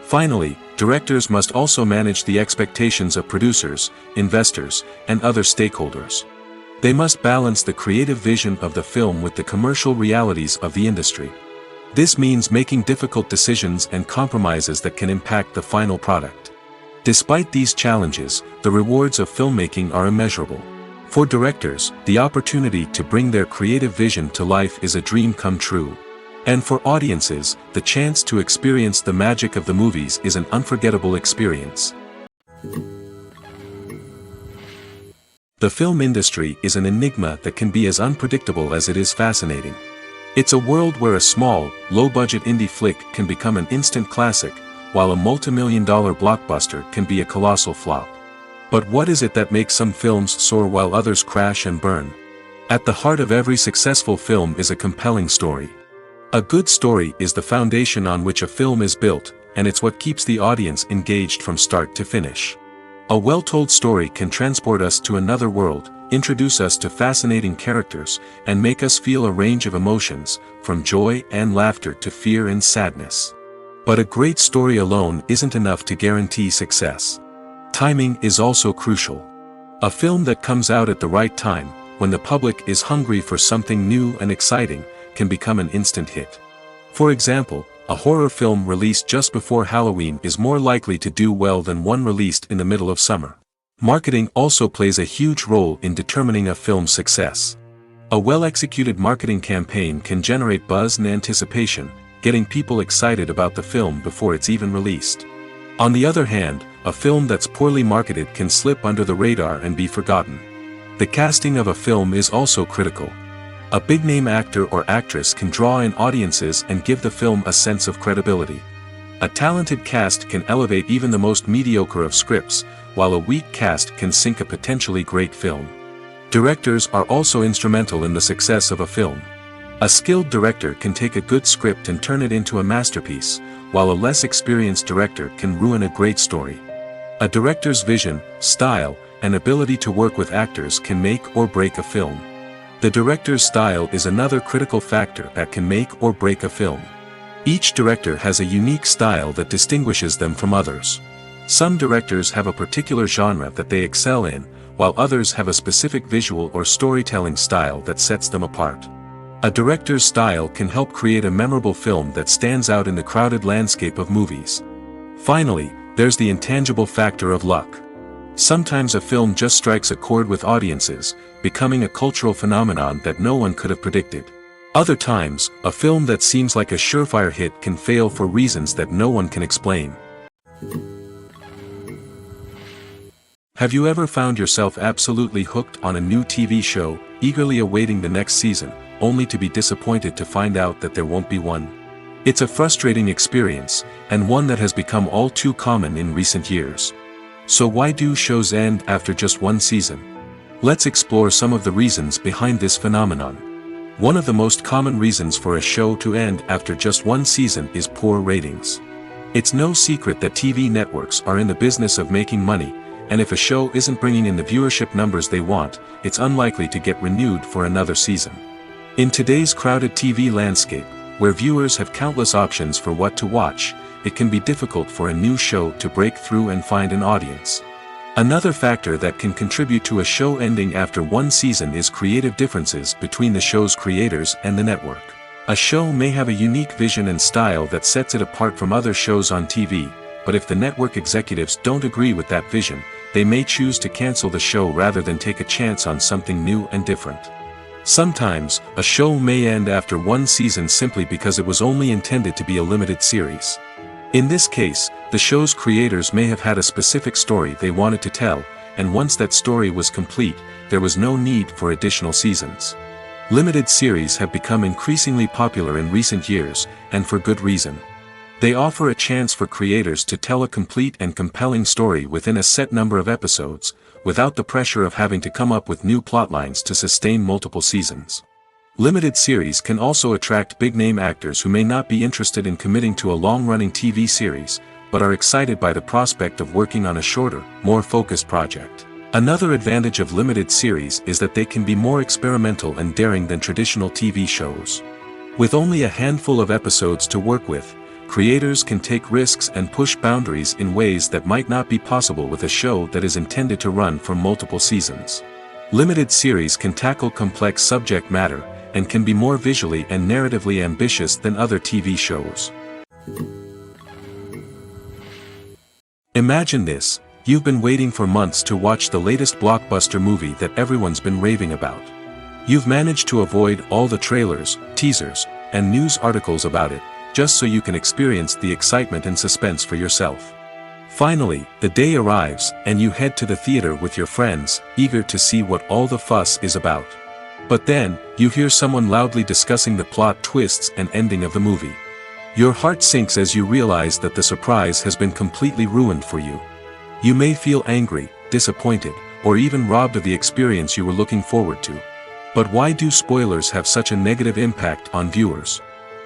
Finally, directors must also manage the expectations of producers, investors, and other stakeholders. They must balance the creative vision of the film with the commercial realities of the industry. This means making difficult decisions and compromises that can impact the final product. Despite these challenges, the rewards of filmmaking are immeasurable. For directors, the opportunity to bring their creative vision to life is a dream come true. And for audiences, the chance to experience the magic of the movies is an unforgettable experience. The film industry is an enigma that can be as unpredictable as it is fascinating. It's a world where a small, low-budget indie flick can become an instant classic, while a multi-million-dollar blockbuster can be a colossal flop. But what is it that makes some films soar while others crash and burn? At the heart of every successful film is a compelling story. A good story is the foundation on which a film is built, and it's what keeps the audience engaged from start to finish. A well-told story can transport us to another world, introduce us to fascinating characters, and make us feel a range of emotions, from joy and laughter to fear and sadness. But a great story alone isn't enough to guarantee success. Timing is also crucial. A film that comes out at the right time, when the public is hungry for something new and exciting, can become an instant hit. For example, a horror film released just before Halloween is more likely to do well than one released in the middle of summer. Marketing also plays a huge role in determining a film's success. A well-executed marketing campaign can generate buzz and anticipation, getting people excited about the film before it's even released. On the other hand, a film that's poorly marketed can slip under the radar and be forgotten. The casting of a film is also critical. A big-name actor or actress can draw in audiences and give the film a sense of credibility. A talented cast can elevate even the most mediocre of scripts, while a weak cast can sink a potentially great film. Directors are also instrumental in the success of a film. A skilled director can take a good script and turn it into a masterpiece, while a less experienced director can ruin a great story. A director's vision, style, and ability to work with actors can make or break a film. The director's style is another critical factor that can make or break a film. Each director has a unique style that distinguishes them from others. Some directors have a particular genre that they excel in, while others have a specific visual or storytelling style that sets them apart. A director's style can help create a memorable film that stands out in the crowded landscape of movies. Finally, there's the intangible factor of luck. Sometimes a film just strikes a chord with audiences, becoming a cultural phenomenon that no one could have predicted. Other times, a film that seems like a surefire hit can fail for reasons that no one can explain. Have you ever found yourself absolutely hooked on a new TV show, eagerly awaiting the next season, only to be disappointed to find out that there won't be one? It's a frustrating experience, and one that has become all too common in recent years. So why do shows end after just one season? Let's explore some of the reasons behind this phenomenon. One of the most common reasons for a show to end after just one season is poor ratings. It's no secret that TV networks are in the business of making money, and if a show isn't bringing in the viewership numbers they want, it's unlikely to get renewed for another season. In today's crowded TV landscape, where viewers have countless options for what to watch, it can be difficult for a new show to break through and find an audience. Another factor that can contribute to a show ending after one season is creative differences between the show's creators and the network. A show may have a unique vision and style that sets it apart from other shows on TV, but if the network executives don't agree with that vision, they may choose to cancel the show rather than take a chance on something new and different. Sometimes, a show may end after one season simply because it was only intended to be a limited series. In this case, the show's creators may have had a specific story they wanted to tell, and once that story was complete, there was no need for additional seasons. Limited series have become increasingly popular in recent years, and for good reason. They offer a chance for creators to tell a complete and compelling story within a set number of episodes, without the pressure of having to come up with new plotlines to sustain multiple seasons. Limited series can also attract big-name actors who may not be interested in committing to a long-running TV series, but are excited by the prospect of working on a shorter, more focused project. Another advantage of limited series is that they can be more experimental and daring than traditional TV shows. With only a handful of episodes to work with, creators can take risks and push boundaries in ways that might not be possible with a show that is intended to run for multiple seasons. Limited series can tackle complex subject matter, and can be more visually and narratively ambitious than other TV shows. Imagine this: you've been waiting for months to watch the latest blockbuster movie that everyone's been raving about. You've managed to avoid all the trailers, teasers, and news articles about it, just so you can experience the excitement and suspense for yourself. Finally, the day arrives, and you head to the theater with your friends, eager to see what all the fuss is about. But then, you hear someone loudly discussing the plot twists and ending of the movie. Your heart sinks as you realize that the surprise has been completely ruined for you. You may feel angry, disappointed, or even robbed of the experience you were looking forward to. But why do spoilers have such a negative impact on viewers?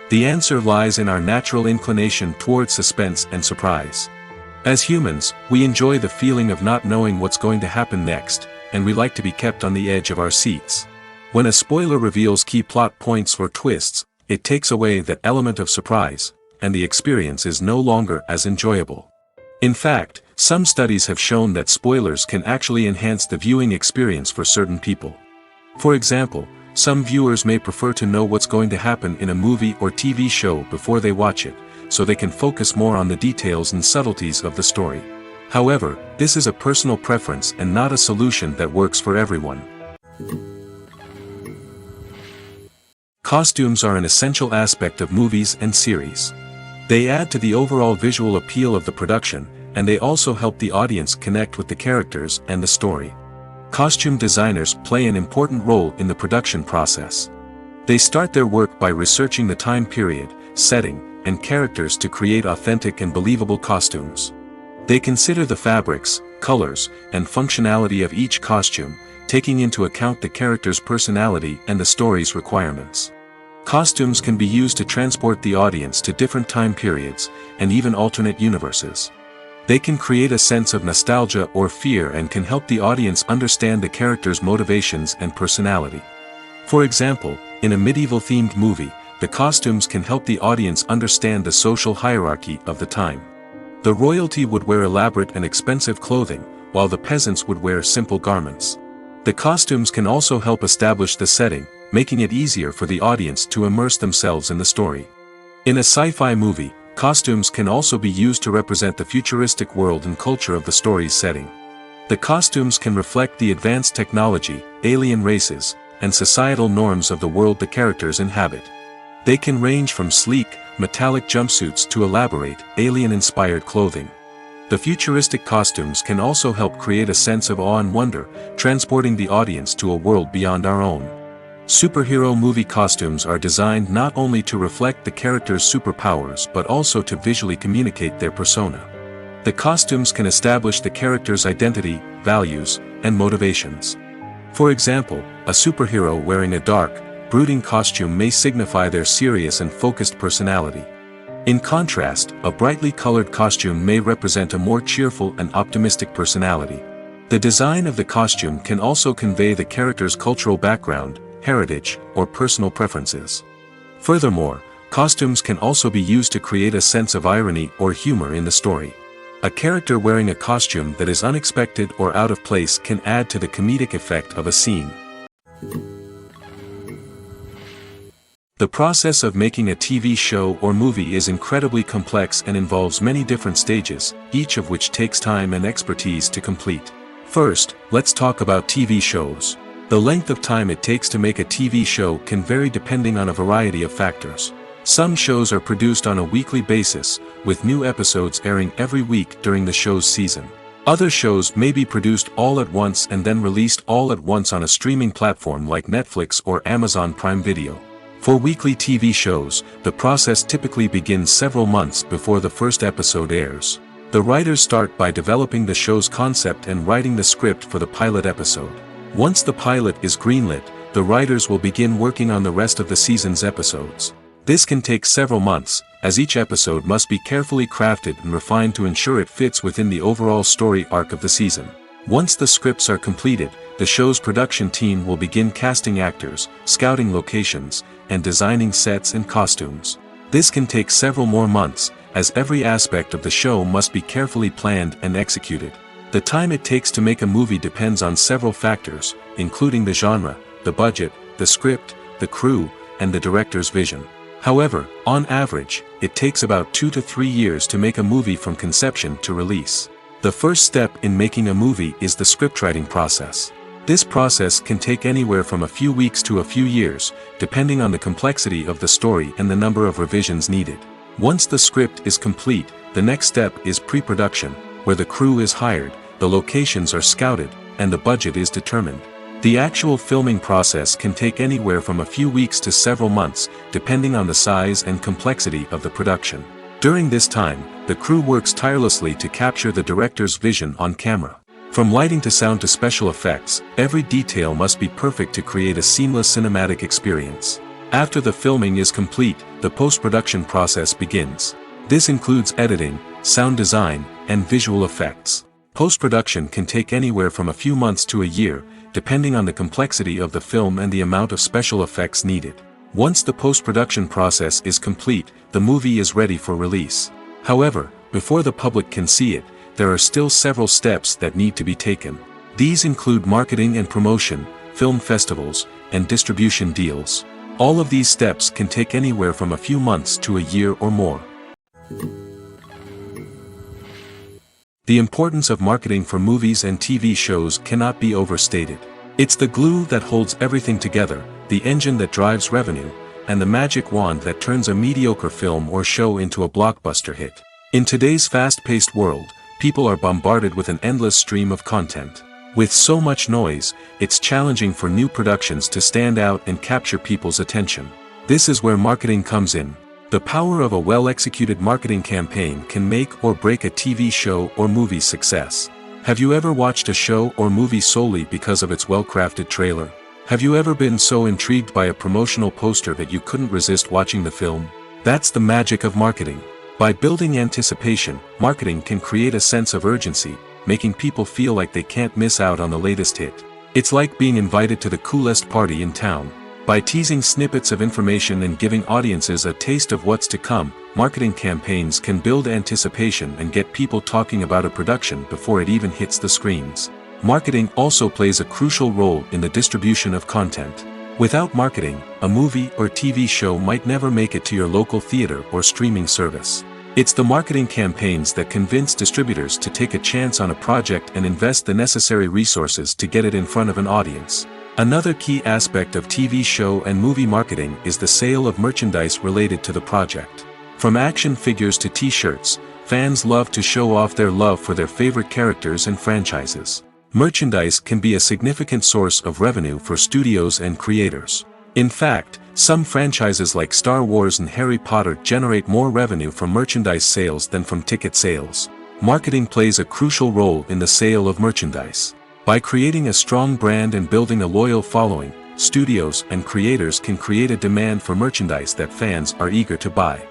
The answer lies in our natural inclination toward suspense and surprise. As humans, we enjoy the feeling of not knowing what's going to happen next, and we like to be kept on the edge of our seats. When a spoiler reveals key plot points or twists, it takes away that element of surprise, and the experience is no longer as enjoyable. In fact, some studies have shown that spoilers can actually enhance the viewing experience for certain people. For example, some viewers may prefer to know what's going to happen in a movie or TV show before they watch it, so they can focus more on the details and subtleties of the story. However, this is a personal preference and not a solution that works for everyone. Costumes are an essential aspect of movies and series. They add to the overall visual appeal of the production, and they also help the audience connect with the characters and the story. Costume designers play an important role in the production process. They start their work by researching the time period, setting, and characters to create authentic and believable costumes. They consider the fabrics, colors, and functionality of each costume, taking into account the character's personality and the story's requirements. Costumes can be used to transport the audience to different time periods, and even alternate universes. They can create a sense of nostalgia or fear and can help the audience understand the character's motivations and personality. For example, in a medieval-themed movie, the costumes can help the audience understand the social hierarchy of the time. The royalty would wear elaborate and expensive clothing, while the peasants would wear simple garments. The costumes can also help establish the setting, making it easier for the audience to immerse themselves in the story. In a sci-fi movie, costumes can also be used to represent the futuristic world and culture of the story's setting. The costumes can reflect the advanced technology, alien races, and societal norms of the world the characters inhabit. They can range from sleek, metallic jumpsuits to elaborate, alien-inspired clothing. The futuristic costumes can also help create a sense of awe and wonder, transporting the audience to a world beyond our own. Superhero movie costumes are designed not only to reflect the character's superpowers but also to visually communicate their persona. The costumes can establish the character's identity, values, and motivations. For example, a superhero wearing a dark, brooding costume may signify their serious and focused personality. In contrast, a brightly colored costume may represent a more cheerful and optimistic personality. The design of the costume can also convey the character's cultural background, heritage, or personal preferences. Furthermore, costumes can also be used to create a sense of irony or humor in the story. A character wearing a costume that is unexpected or out of place can add to the comedic effect of a scene. The process of making a TV show or movie is incredibly complex and involves many different stages, each of which takes time and expertise to complete. First, let's talk about TV shows. The length of time it takes to make a TV show can vary depending on a variety of factors. Some shows are produced on a weekly basis, with new episodes airing every week during the show's season. Other shows may be produced all at once and then released all at once on a streaming platform like Netflix or Amazon Prime Video. For weekly TV shows, the process typically begins several months before the first episode airs. The writers start by developing the show's concept and writing the script for the pilot episode. Once the pilot is greenlit, the writers will begin working on the rest of the season's episodes. This can take several months, as each episode must be carefully crafted and refined to ensure it fits within the overall story arc of the season. Once the scripts are completed, the show's production team will begin casting actors, scouting locations, and designing sets and costumes. This can take several more months, as every aspect of the show must be carefully planned and executed. The time it takes to make a movie depends on several factors, including the genre, the budget, the script, the crew, and the director's vision. However, on average, it takes about 2 to 3 years to make a movie from conception to release. The first step in making a movie is the scriptwriting process. This process can take anywhere from a few weeks to a few years, depending on the complexity of the story and the number of revisions needed. Once the script is complete, the next step is pre-production, where the crew is hired, the locations are scouted, and the budget is determined. The actual filming process can take anywhere from a few weeks to several months, depending on the size and complexity of the production. During this time, the crew works tirelessly to capture the director's vision on camera. From lighting to sound to special effects, every detail must be perfect to create a seamless cinematic experience. After the filming is complete, the post-production process begins. This includes editing, sound design, and visual effects. Post-production can take anywhere from a few months to a year, depending on the complexity of the film and the amount of special effects needed. Once the post-production process is complete, the movie is ready for release. However, before the public can see it, there are still several steps that need to be taken. These include marketing and promotion, film festivals, and distribution deals. All of these steps can take anywhere from a few months to a year or more. The importance of marketing for movies and TV shows cannot be overstated. It's the glue that holds everything together, the engine that drives revenue, and the magic wand that turns a mediocre film or show into a blockbuster hit. In today's fast-paced world, people are bombarded with an endless stream of content. With so much noise, it's challenging for new productions to stand out and capture people's attention. This is where marketing comes in. The power of a well-executed marketing campaign can make or break a TV show or movie's success. Have you ever watched a show or movie solely because of its well-crafted trailer? Have you ever been so intrigued by a promotional poster that you couldn't resist watching the film? That's the magic of marketing. By building anticipation, marketing can create a sense of urgency, making people feel like they can't miss out on the latest hit. It's like being invited to the coolest party in town. By teasing snippets of information and giving audiences a taste of what's to come, marketing campaigns can build anticipation and get people talking about a production before it even hits the screens. Marketing also plays a crucial role in the distribution of content. Without marketing, a movie or TV show might never make it to your local theater or streaming service. It's the marketing campaigns that convince distributors to take a chance on a project and invest the necessary resources to get it in front of an audience. Another key aspect of TV show and movie marketing is the sale of merchandise related to the project. From action figures to t-shirts, fans love to show off their love for their favorite characters and franchises. Merchandise can be a significant source of revenue for studios and creators. In fact, some franchises like Star Wars and Harry Potter generate more revenue from merchandise sales than from ticket sales. Marketing plays a crucial role in the sale of merchandise. By creating a strong brand and building a loyal following, studios and creators can create a demand for merchandise that fans are eager to buy.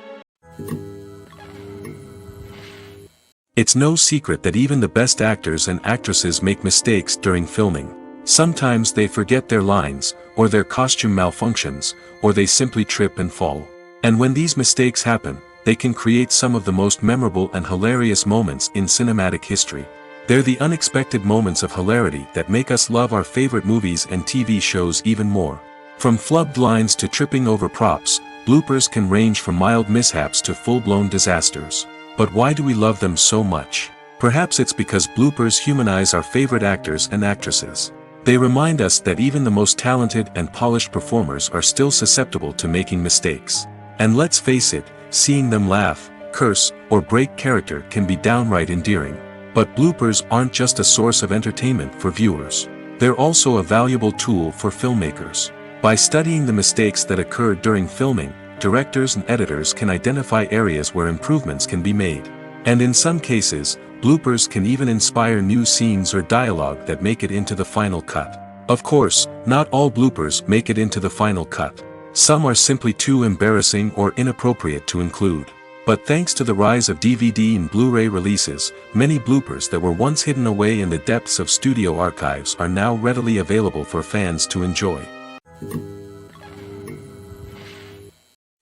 It's no secret that even the best actors and actresses make mistakes during filming. Sometimes they forget their lines, or their costume malfunctions, or they simply trip and fall. And when these mistakes happen, they can create some of the most memorable and hilarious moments in cinematic history. They're the unexpected moments of hilarity that make us love our favorite movies and TV shows even more. From flubbed lines to tripping over props, bloopers can range from mild mishaps to full-blown disasters. But why do we love them so much? Perhaps it's because bloopers humanize our favorite actors and actresses. They remind us that even the most talented and polished performers are still susceptible to making mistakes. And let's face it, seeing them laugh, curse, or break character can be downright endearing. But bloopers aren't just a source of entertainment for viewers. They're also a valuable tool for filmmakers. By studying the mistakes that occur during filming, directors and editors can identify areas where improvements can be made. And in some cases, bloopers can even inspire new scenes or dialogue that make it into the final cut. Of course, not all bloopers make it into the final cut. Some are simply too embarrassing or inappropriate to include. But thanks to the rise of DVD and Blu-ray releases, many bloopers that were once hidden away in the depths of studio archives are now readily available for fans to enjoy.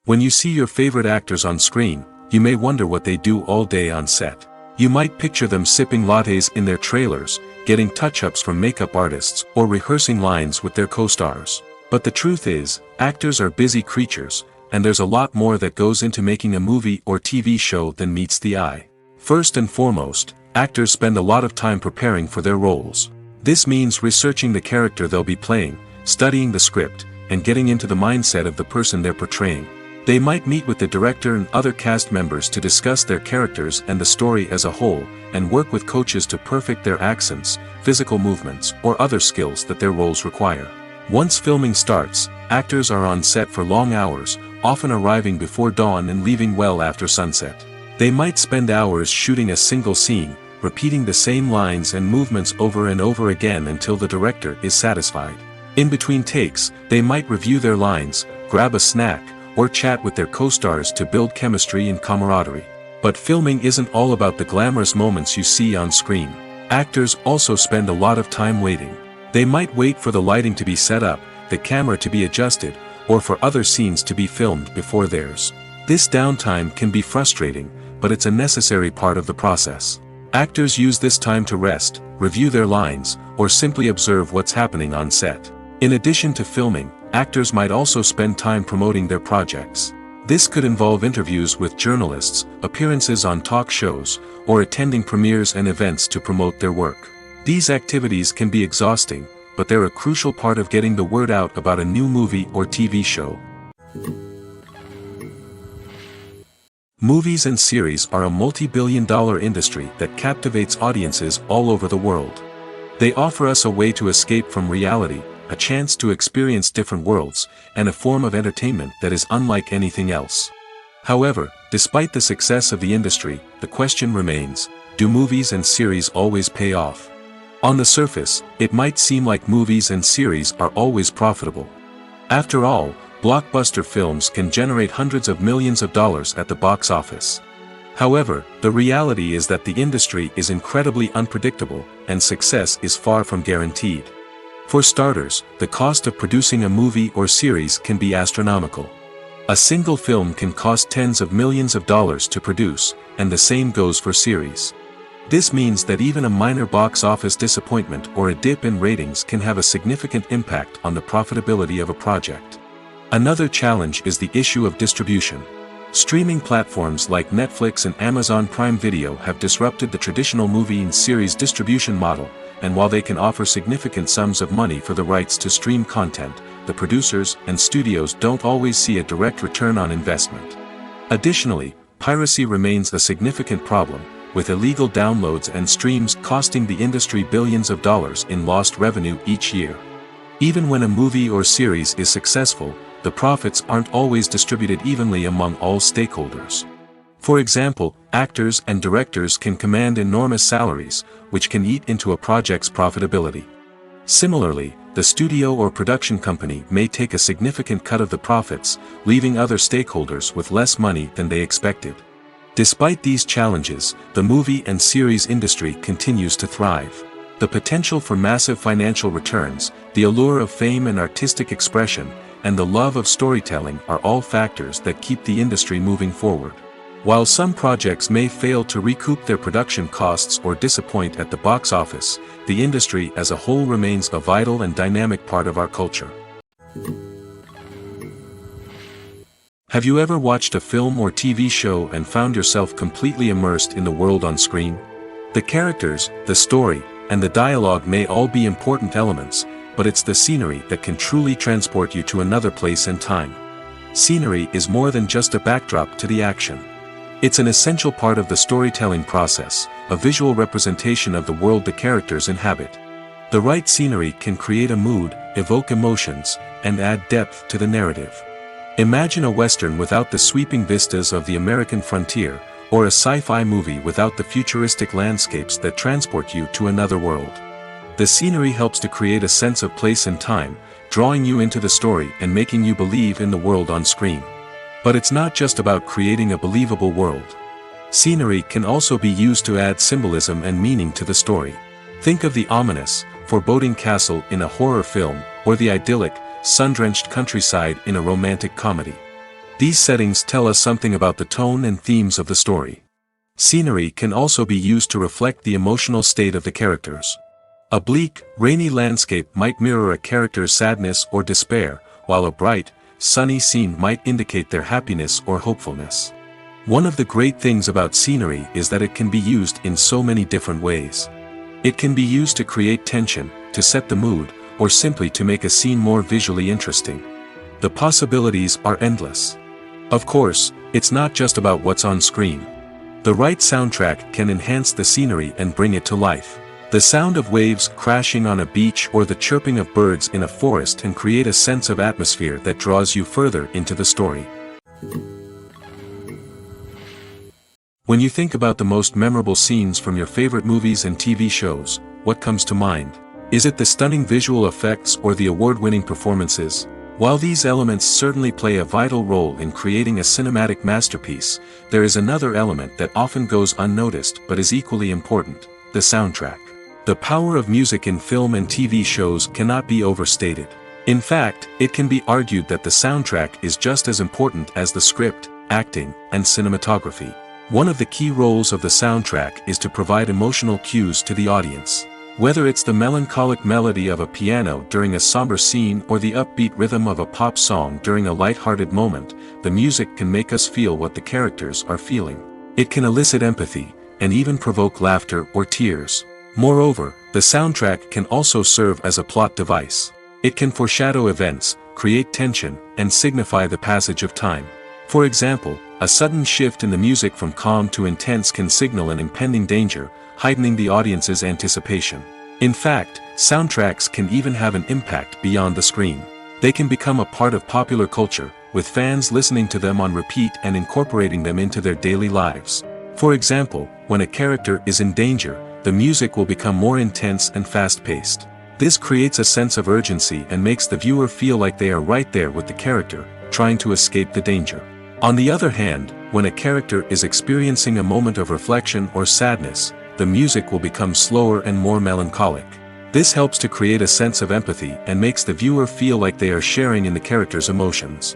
When you see your favorite actors on screen, you may wonder what they do all day on set. You might picture them sipping lattes in their trailers, getting touch-ups from makeup artists, or rehearsing lines with their co-stars. But the truth is, actors are busy creatures, and there's a lot more that goes into making a movie or TV show than meets the eye. First and foremost, actors spend a lot of time preparing for their roles. This means researching the character they'll be playing, studying the script, and getting into the mindset of the person they're portraying. They might meet with the director and other cast members to discuss their characters and the story as a whole, and work with coaches to perfect their accents, physical movements, or other skills that their roles require. Once filming starts, actors are on set for long hours, often arriving before dawn and leaving well after sunset. They might spend hours shooting a single scene, repeating the same lines and movements over and over again until the director is satisfied. In between takes, they might review their lines, grab a snack, or chat with their co-stars to build chemistry and camaraderie. But filming isn't all about the glamorous moments you see on screen. Actors also spend a lot of time waiting. They might wait for the lighting to be set up, the camera to be adjusted, or for other scenes to be filmed before theirs. This downtime can be frustrating, but it's a necessary part of the process. Actors use this time to rest, review their lines, or simply observe what's happening on set. In addition to filming, actors might also spend time promoting their projects. This could involve interviews with journalists, appearances on talk shows, or attending premieres and events to promote their work. These activities can be exhausting, but they're a crucial part of getting the word out about a new movie or TV show. Movies and series are a multi-billion-dollar industry that captivates audiences all over the world. They offer us a way to escape from reality, a chance to experience different worlds, and a form of entertainment that is unlike anything else. However, despite the success of the industry, the question remains, do movies and series always pay off? On the surface, it might seem like movies and series are always profitable. After all, blockbuster films can generate hundreds of millions of dollars at the box office. However, the reality is that the industry is incredibly unpredictable, and success is far from guaranteed. For starters, the cost of producing a movie or series can be astronomical. A single film can cost tens of millions of dollars to produce, and the same goes for series. This means that even a minor box office disappointment or a dip in ratings can have a significant impact on the profitability of a project. Another challenge is the issue of distribution. Streaming platforms like Netflix and Amazon Prime Video have disrupted the traditional movie and series distribution model, and while they can offer significant sums of money for the rights to stream content, the producers and studios don't always see a direct return on investment. Additionally, piracy remains a significant problem, with illegal downloads and streams costing the industry billions of dollars in lost revenue each year. Even when a movie or series is successful, the profits aren't always distributed evenly among all stakeholders. For example, actors and directors can command enormous salaries, which can eat into a project's profitability. Similarly, the studio or production company may take a significant cut of the profits, leaving other stakeholders with less money than they expected. Despite these challenges, the movie and series industry continues to thrive. The potential for massive financial returns, the allure of fame and artistic expression, and the love of storytelling are all factors that keep the industry moving forward. While some projects may fail to recoup their production costs or disappoint at the box office, the industry as a whole remains a vital and dynamic part of our culture. Have you ever watched a film or TV show and found yourself completely immersed in the world on screen? The characters, the story, and the dialogue may all be important elements, but it's the scenery that can truly transport you to another place and time. Scenery is more than just a backdrop to the action. It's an essential part of the storytelling process, a visual representation of the world the characters inhabit. The right scenery can create a mood, evoke emotions, and add depth to the narrative. Imagine a Western without the sweeping vistas of the American frontier, or a sci-fi movie without the futuristic landscapes that transport you to another world. The scenery helps to create a sense of place and time, drawing you into the story and making you believe in the world on screen. But it's not just about creating a believable world. Scenery can also be used to add symbolism and meaning to the story. Think of the ominous, foreboding castle in a horror film, or the idyllic, sun-drenched countryside in a romantic comedy. These settings tell us something about the tone and themes of the story. Scenery can also be used to reflect the emotional state of the characters. A bleak, rainy landscape might mirror a character's sadness or despair, while a bright, sunny scene might indicate their happiness or hopefulness. One of the great things about scenery is that it can be used in so many different ways. It can be used to create tension, to set the mood, or simply to make a scene more visually interesting. The possibilities are endless. Of course, it's not just about what's on screen. The right soundtrack can enhance the scenery and bring it to life. The sound of waves crashing on a beach or the chirping of birds in a forest can create a sense of atmosphere that draws you further into the story. When you think about the most memorable scenes from your favorite movies and TV shows, what comes to mind? Is it the stunning visual effects or the award-winning performances? While these elements certainly play a vital role in creating a cinematic masterpiece, there is another element that often goes unnoticed but is equally important: the soundtrack. The power of music in film and TV shows cannot be overstated. In fact, it can be argued that the soundtrack is just as important as the script, acting, and cinematography. One of the key roles of the soundtrack is to provide emotional cues to the audience. Whether it's the melancholic melody of a piano during a somber scene or the upbeat rhythm of a pop song during a light-hearted moment, the music can make us feel what the characters are feeling. It can elicit empathy, and even provoke laughter or tears. Moreover, the soundtrack can also serve as a plot device. It can foreshadow events, create tension, and signify the passage of time. For example, a sudden shift in the music from calm to intense can signal an impending danger, heightening the audience's anticipation. In fact, soundtracks can even have an impact beyond the screen. They can become a part of popular culture, with fans listening to them on repeat and incorporating them into their daily lives. For example, when a character is in danger, the music will become more intense and fast-paced. This creates a sense of urgency and makes the viewer feel like they are right there with the character, trying to escape the danger. On the other hand, when a character is experiencing a moment of reflection or sadness, the music will become slower and more melancholic. This helps to create a sense of empathy and makes the viewer feel like they are sharing in the character's emotions.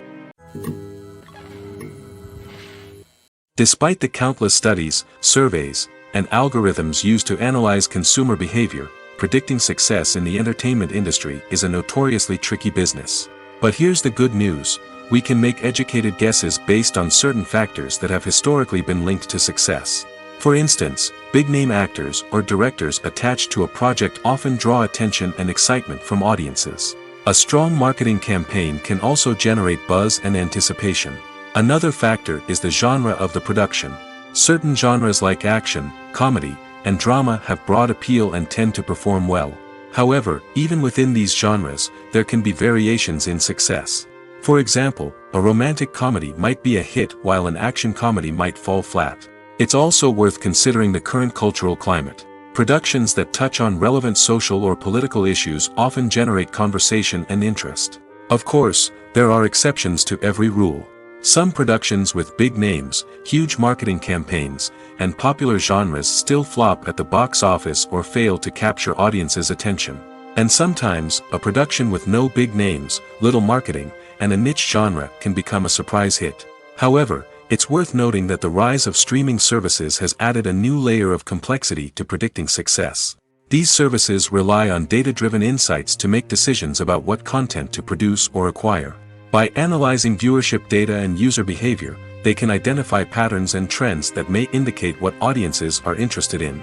Despite the countless studies, surveys, and algorithms used to analyze consumer behavior, predicting success in the entertainment industry is a notoriously tricky business. But here's the good news: we can make educated guesses based on certain factors that have historically been linked to success. For instance, big-name actors or directors attached to a project often draw attention and excitement from audiences. A strong marketing campaign can also generate buzz and anticipation. Another factor is the genre of the production. Certain genres like action, comedy, and drama have broad appeal and tend to perform well. However, even within these genres, there can be variations in success. For example, a romantic comedy might be a hit while an action comedy might fall flat. It's also worth considering the current cultural climate. Productions that touch on relevant social or political issues often generate conversation and interest. Of course, there are exceptions to every rule. Some productions with big names, huge marketing campaigns, and popular genres still flop at the box office or fail to capture audiences' attention. And sometimes, a production with no big names, little marketing, and a niche genre can become a surprise hit. However, it's worth noting that the rise of streaming services has added a new layer of complexity to predicting success. These services rely on data-driven insights to make decisions about what content to produce or acquire. By analyzing viewership data and user behavior, they can identify patterns and trends that may indicate what audiences are interested in.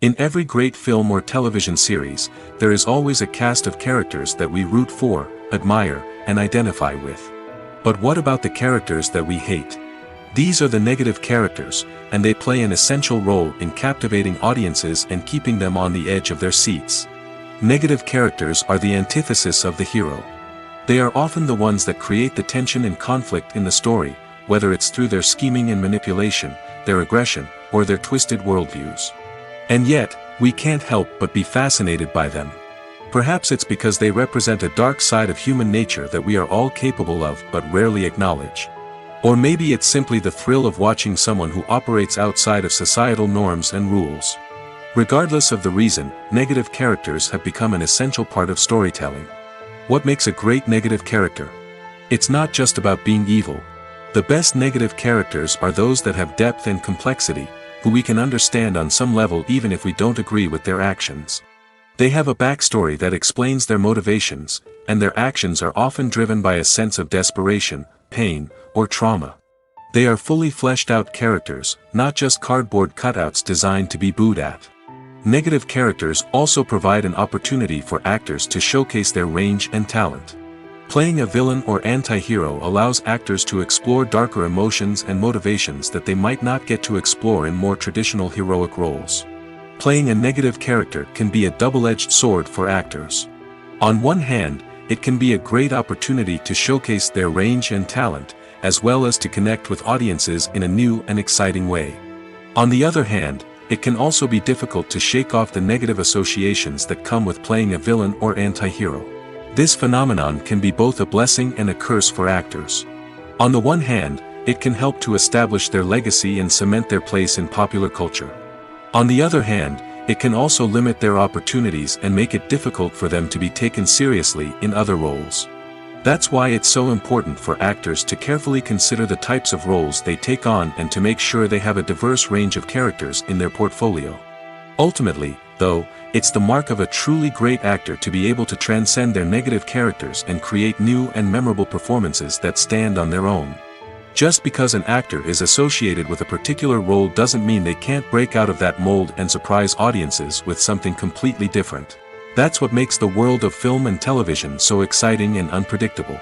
In every great film or television series, there is always a cast of characters that we root for, admire, and identify with. But what about the characters that we hate? These are the negative characters, and they play an essential role in captivating audiences and keeping them on the edge of their seats. Negative characters are the antithesis of the hero. They are often the ones that create the tension and conflict in the story, whether it's through their scheming and manipulation, their aggression, or their twisted worldviews. And yet, we can't help but be fascinated by them. Perhaps it's because they represent a dark side of human nature that we are all capable of but rarely acknowledge. Or maybe it's simply the thrill of watching someone who operates outside of societal norms and rules. Regardless of the reason, negative characters have become an essential part of storytelling. What makes a great negative character? It's not just about being evil. The best negative characters are those that have depth and complexity, who we can understand on some level even if we don't agree with their actions. They have a backstory that explains their motivations, and their actions are often driven by a sense of desperation, pain, or trauma. They are fully fleshed out characters, not just cardboard cutouts designed to be booed at. Negative characters also provide an opportunity for actors to showcase their range and talent. Playing a villain or anti-hero allows actors to explore darker emotions and motivations that they might not get to explore in more traditional heroic roles. Playing a negative character can be a double-edged sword for actors. On one hand, it can be a great opportunity to showcase their range and talent, as well as to connect with audiences in a new and exciting way. On the other hand, it can also be difficult to shake off the negative associations that come with playing a villain or anti-hero. This phenomenon can be both a blessing and a curse for actors. On the one hand, it can help to establish their legacy and cement their place in popular culture. On the other hand, it can also limit their opportunities and make it difficult for them to be taken seriously in other roles. That's why it's so important for actors to carefully consider the types of roles they take on and to make sure they have a diverse range of characters in their portfolio. Ultimately, though, it's the mark of a truly great actor to be able to transcend their negative characters and create new and memorable performances that stand on their own. Just because an actor is associated with a particular role doesn't mean they can't break out of that mold and surprise audiences with something completely different. That's what makes the world of film and television so exciting and unpredictable.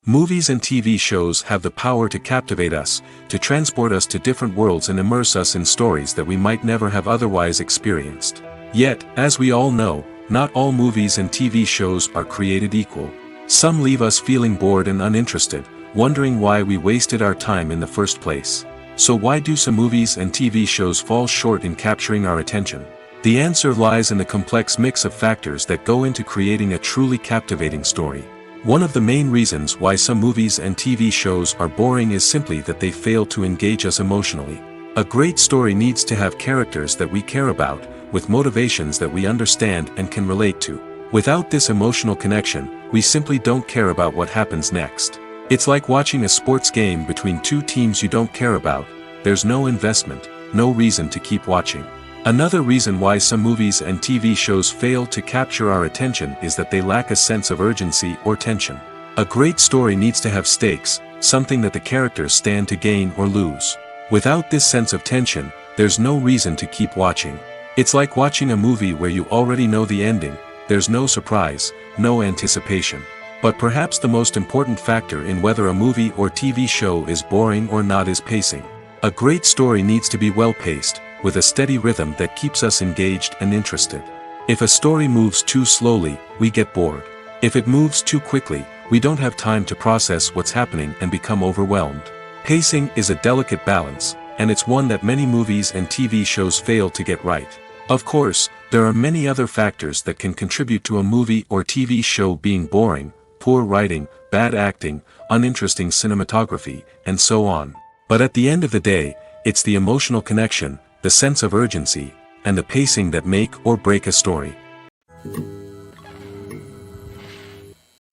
Movies and TV shows have the power to captivate us, to transport us to different worlds and immerse us in stories that we might never have otherwise experienced. Yet, as we all know, not all movies and TV shows are created equal. Some leave us feeling bored and uninterested, wondering why we wasted our time in the first place. So why do some movies and TV shows fall short in capturing our attention? The answer lies in the complex mix of factors that go into creating a truly captivating story. One of the main reasons why some movies and TV shows are boring is simply that they fail to engage us emotionally. A great story needs to have characters that we care about, with motivations that we understand and can relate to. Without this emotional connection, we simply don't care about what happens next. It's like watching a sports game between two teams you don't care about. There's no investment, no reason to keep watching. Another reason why some movies and TV shows fail to capture our attention is that they lack a sense of urgency or tension. A great story needs to have stakes, something that the characters stand to gain or lose. Without this sense of tension, there's no reason to keep watching. It's like watching a movie where you already know the ending. There's no surprise, no anticipation. But perhaps the most important factor in whether a movie or TV show is boring or not is pacing. A great story needs to be well-paced, with a steady rhythm that keeps us engaged and interested. If a story moves too slowly, we get bored. If it moves too quickly, we don't have time to process what's happening and become overwhelmed. Pacing is a delicate balance, and it's one that many movies and TV shows fail to get right. Of course, There are many other factors that can contribute to a movie or TV show being boring: poor writing, bad acting, uninteresting cinematography, and so on. But at the end of the day, it's the emotional connection, the sense of urgency, and the pacing that make or break a story.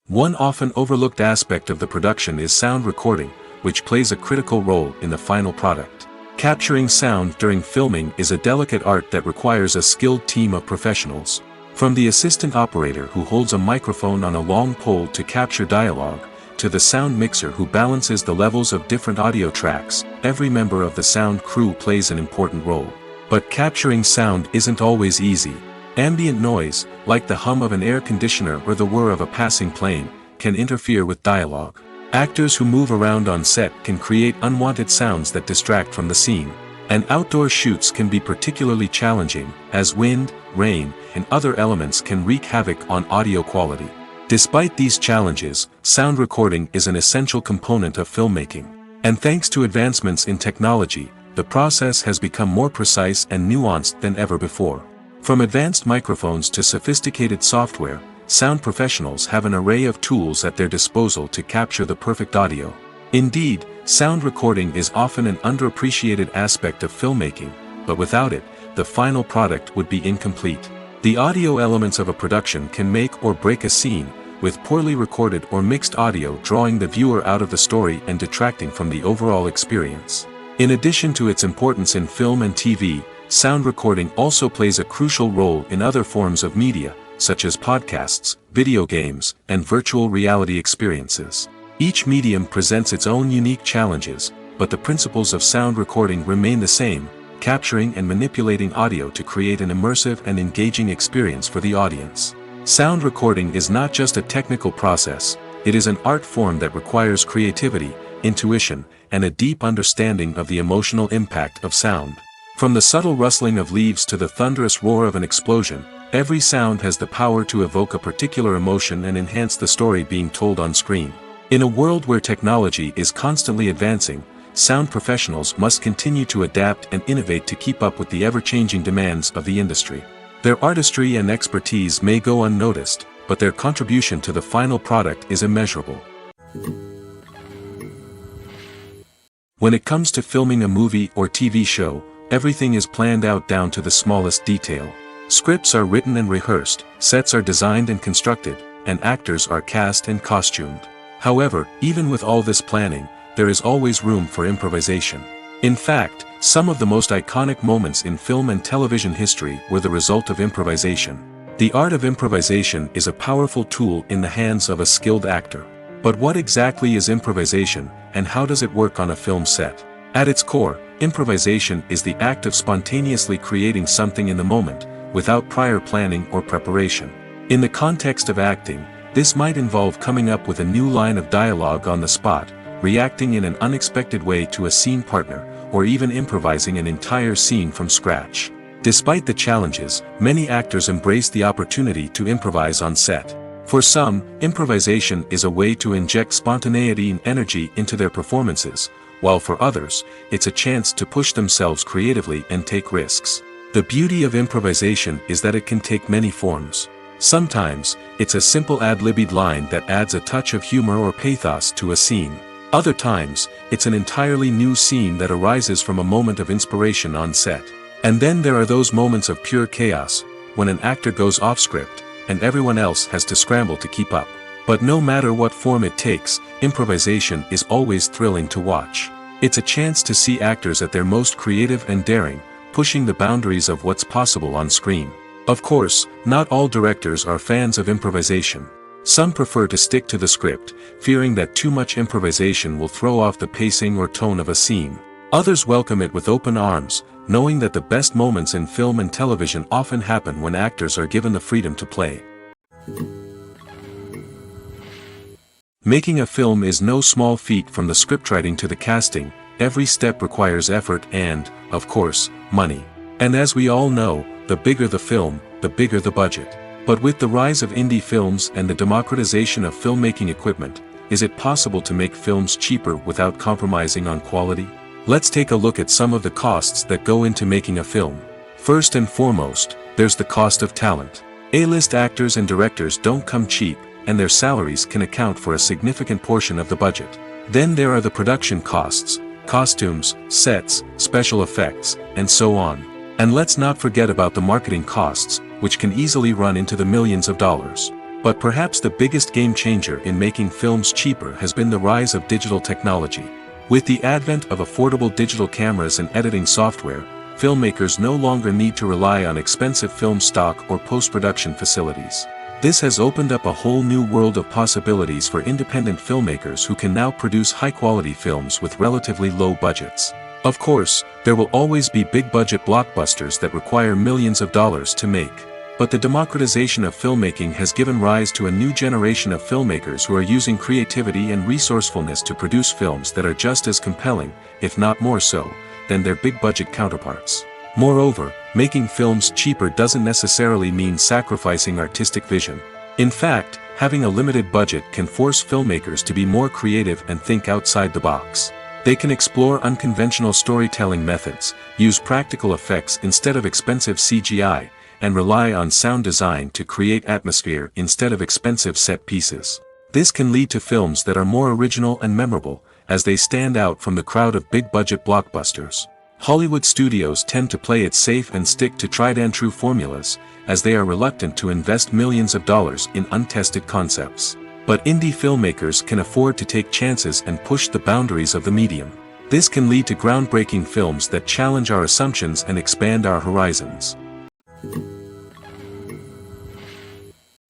One often overlooked aspect of the production is sound recording, which plays a critical role in the final product. Capturing sound during filming is a delicate art that requires a skilled team of professionals. From the assistant operator who holds a microphone on a long pole to capture dialogue, to the sound mixer who balances the levels of different audio tracks, every member of the sound crew plays an important role. But capturing sound isn't always easy. Ambient noise, like the hum of an air conditioner or the whir of a passing plane, can interfere with dialogue. Actors who move around on set can create unwanted sounds that distract from the scene. And outdoor shoots can be particularly challenging, as wind, rain, and other elements can wreak havoc on audio quality. Despite these challenges, sound recording is an essential component of filmmaking. And thanks to advancements in technology, the process has become more precise and nuanced than ever before. From advanced microphones to sophisticated software, sound professionals have an array of tools at their disposal to capture the perfect audio. Indeed, sound recording is often an underappreciated aspect of filmmaking, but without it, the final product would be incomplete. The audio elements of a production can make or break a scene, with poorly recorded or mixed audio drawing the viewer out of the story and detracting from the overall experience. In addition to its importance in film and TV, sound recording also plays a crucial role in other forms of media, such as podcasts, video games, and virtual reality experiences. Each medium presents its own unique challenges, but the principles of sound recording remain the same: capturing and manipulating audio to create an immersive and engaging experience for the audience. Sound recording is not just a technical process, it is an art form that requires creativity, intuition, and a deep understanding of the emotional impact of sound. From the subtle rustling of leaves to the thunderous roar of an explosion, every sound has the power to evoke a particular emotion and enhance the story being told on screen. In a world where technology is constantly advancing, sound professionals must continue to adapt and innovate to keep up with the ever-changing demands of the industry. Their artistry and expertise may go unnoticed, but their contribution to the final product is immeasurable. When it comes to filming a movie or TV show, everything is planned out down to the smallest detail. Scripts are written and rehearsed, sets are designed and constructed, and actors are cast and costumed. However, even with all this planning, there is always room for improvisation. In fact, some of the most iconic moments in film and television history were the result of improvisation. The art of improvisation is a powerful tool in the hands of a skilled actor. But what exactly is improvisation, and how does it work on a film set? At its core, improvisation is the act of spontaneously creating something in the moment, without prior planning or preparation. In the context of acting, this might involve coming up with a new line of dialogue on the spot, reacting in an unexpected way to a scene partner, or even improvising an entire scene from scratch. Despite the challenges, many actors embrace the opportunity to improvise on set. For some, improvisation is a way to inject spontaneity and energy into their performances, while for others, it's a chance to push themselves creatively and take risks. The beauty of improvisation is that it can take many forms. Sometimes, it's a simple ad-libbed line that adds a touch of humor or pathos to a scene. Other times, it's an entirely new scene that arises from a moment of inspiration on set. And then there are those moments of pure chaos, when an actor goes off script, and everyone else has to scramble to keep up. But no matter what form it takes, improvisation is always thrilling to watch. It's a chance to see actors at their most creative and daring, pushing the boundaries of what's possible on screen. Of course, not all directors are fans of improvisation. Some prefer to stick to the script, fearing that too much improvisation will throw off the pacing or tone of a scene. Others welcome it with open arms, knowing that the best moments in film and television often happen when actors are given the freedom to play. Making a film is no small feat. From the scriptwriting to the casting, every step requires effort and, of course, money. And as we all know, the bigger the film, the bigger the budget. But with the rise of indie films and the democratization of filmmaking equipment, is it possible to make films cheaper without compromising on quality? Let's take a look at some of the costs that go into making a film. First and foremost, there's the cost of talent. A-list actors and directors don't come cheap, and their salaries can account for a significant portion of the budget. Then there are the production costs, costumes, sets, special effects, and so on. And let's not forget about the marketing costs, which can easily run into the millions of dollars. But perhaps the biggest game changer in making films cheaper has been the rise of digital technology. With the advent of affordable digital cameras and editing software, filmmakers no longer need to rely on expensive film stock or post-production facilities. This has opened up a whole new world of possibilities for independent filmmakers who can now produce high-quality films with relatively low budgets. Of course, there will always be big-budget blockbusters that require millions of dollars to make. But the democratization of filmmaking has given rise to a new generation of filmmakers who are using creativity and resourcefulness to produce films that are just as compelling, if not more so, than their big-budget counterparts. Moreover, making films cheaper doesn't necessarily mean sacrificing artistic vision. In fact, having a limited budget can force filmmakers to be more creative and think outside the box. They can explore unconventional storytelling methods, use practical effects instead of expensive CGI, and rely on sound design to create atmosphere instead of expensive set pieces. This can lead to films that are more original and memorable, as they stand out from the crowd of big-budget blockbusters. Hollywood studios tend to play it safe and stick to tried-and-true formulas, as they are reluctant to invest millions of dollars in untested concepts. But indie filmmakers can afford to take chances and push the boundaries of the medium. This can lead to groundbreaking films that challenge our assumptions and expand our horizons.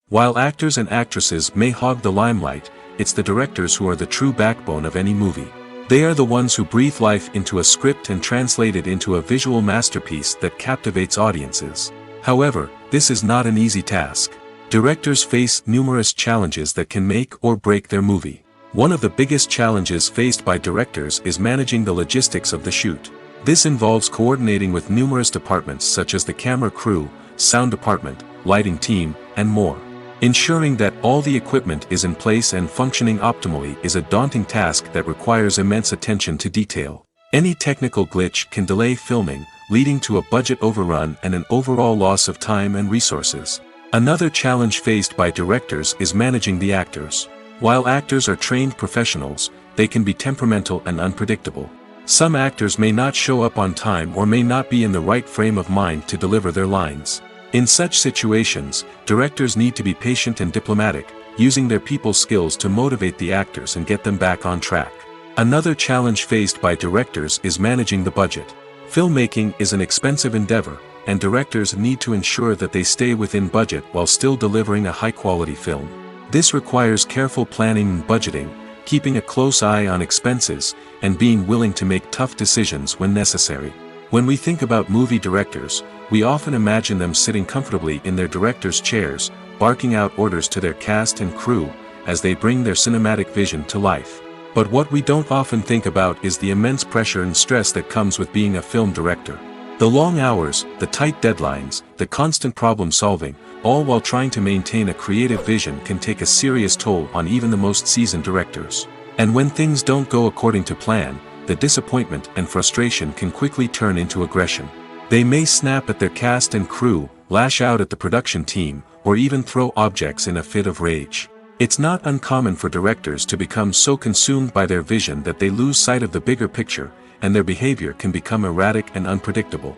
While actors and actresses may hog the limelight, it's the directors who are the true backbone of any movie. They are the ones who breathe life into a script and translate it into a visual masterpiece that captivates audiences. However, this is not an easy task. Directors face numerous challenges that can make or break their movie. One of the biggest challenges faced by directors is managing the logistics of the shoot. This involves coordinating with numerous departments such as the camera crew, sound department, lighting team, and more. Ensuring that all the equipment is in place and functioning optimally is a daunting task that requires immense attention to detail. Any technical glitch can delay filming, leading to a budget overrun and an overall loss of time and resources. Another challenge faced by directors is managing the actors. While actors are trained professionals, they can be temperamental and unpredictable. Some actors may not show up on time or may not be in the right frame of mind to deliver their lines. In such situations, directors need to be patient and diplomatic, using their people skills to motivate the actors and get them back on track. Another challenge faced by directors is managing the budget. Filmmaking is an expensive endeavor, and directors need to ensure that they stay within budget while still delivering a high-quality film. This requires careful planning and budgeting, keeping a close eye on expenses, and being willing to make tough decisions when necessary. When we think about movie directors, we often imagine them sitting comfortably in their director's chairs, barking out orders to their cast and crew, as they bring their cinematic vision to life. But what we don't often think about is the immense pressure and stress that comes with being a film director. The long hours, the tight deadlines, the constant problem-solving, all while trying to maintain a creative vision can take a serious toll on even the most seasoned directors. And when things don't go according to plan, the disappointment and frustration can quickly turn into aggression. They may snap at their cast and crew, lash out at the production team, or even throw objects in a fit of rage. It's not uncommon for directors to become so consumed by their vision that they lose sight of the bigger picture, and their behavior can become erratic and unpredictable.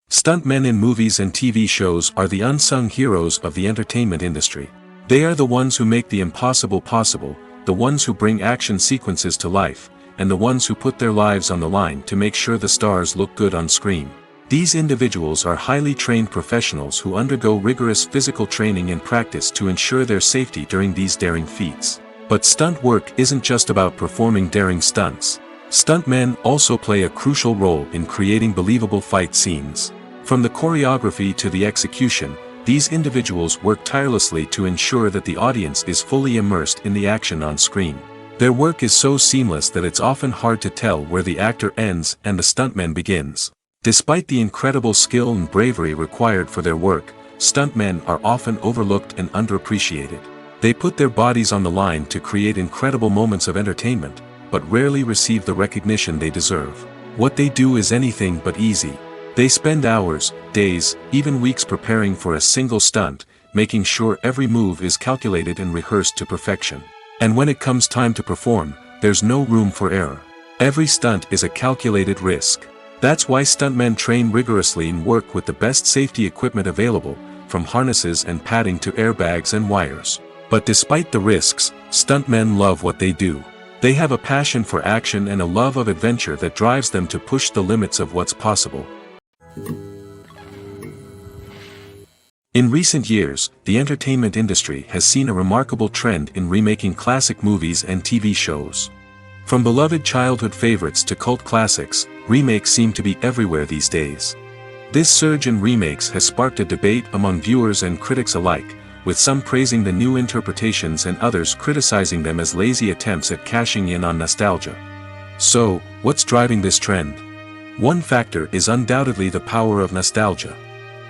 Stuntmen in movies and TV shows are the unsung heroes of the entertainment industry. They are the ones who make the impossible possible, the ones who bring action sequences to life, and the ones who put their lives on the line to make sure the stars look good on screen. These individuals are highly trained professionals who undergo rigorous physical training and practice to ensure their safety during these daring feats. But stunt work isn't just about performing daring stunts. Stuntmen also play a crucial role in creating believable fight scenes. From the choreography to the execution, these individuals work tirelessly to ensure that the audience is fully immersed in the action on screen. Their work is so seamless that it's often hard to tell where the actor ends and the stuntman begins. Despite the incredible skill and bravery required for their work, stuntmen are often overlooked and underappreciated. They put their bodies on the line to create incredible moments of entertainment, but rarely receive the recognition they deserve. What they do is anything but easy. They spend hours, days, even weeks preparing for a single stunt, making sure every move is calculated and rehearsed to perfection. And when it comes time to perform, there's no room for error. Every stunt is a calculated risk. That's why stuntmen train rigorously and work with the best safety equipment available, from harnesses and padding to airbags and wires. But despite the risks, stuntmen love what they do. They have a passion for action and a love of adventure that drives them to push the limits of what's possible. In recent years, the entertainment industry has seen a remarkable trend in remaking classic movies and TV shows. From beloved childhood favorites to cult classics, remakes seem to be everywhere these days. This surge in remakes has sparked a debate among viewers and critics alike, with some praising the new interpretations and others criticizing them as lazy attempts at cashing in on nostalgia. So, what's driving this trend? One factor is undoubtedly the power of nostalgia.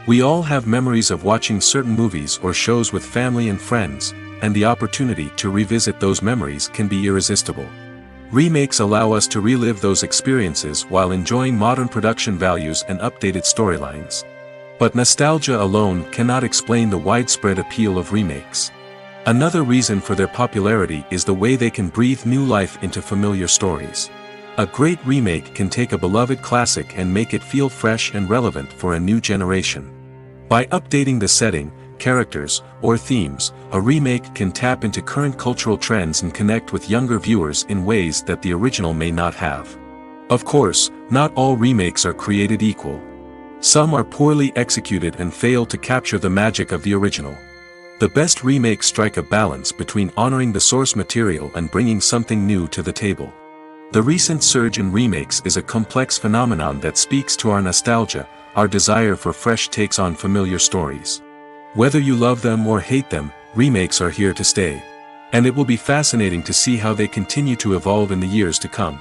We all have memories of watching certain movies or shows with family and friends, and the opportunity to revisit those memories can be irresistible. Remakes allow us to relive those experiences while enjoying modern production values and updated storylines. But nostalgia alone cannot explain the widespread appeal of remakes. Another reason for their popularity is the way they can breathe new life into familiar stories. A great remake can take a beloved classic and make it feel fresh and relevant for a new generation. By updating the setting, characters, or themes, a remake can tap into current cultural trends and connect with younger viewers in ways that the original may not have. Of course, not all remakes are created equal. Some are poorly executed and fail to capture the magic of the original. The best remakes strike a balance between honoring the source material and bringing something new to the table. The recent surge in remakes is a complex phenomenon that speaks to our nostalgia, our desire for fresh takes on familiar stories. Whether you love them or hate them, remakes are here to stay. And it will be fascinating to see how they continue to evolve in the years to come.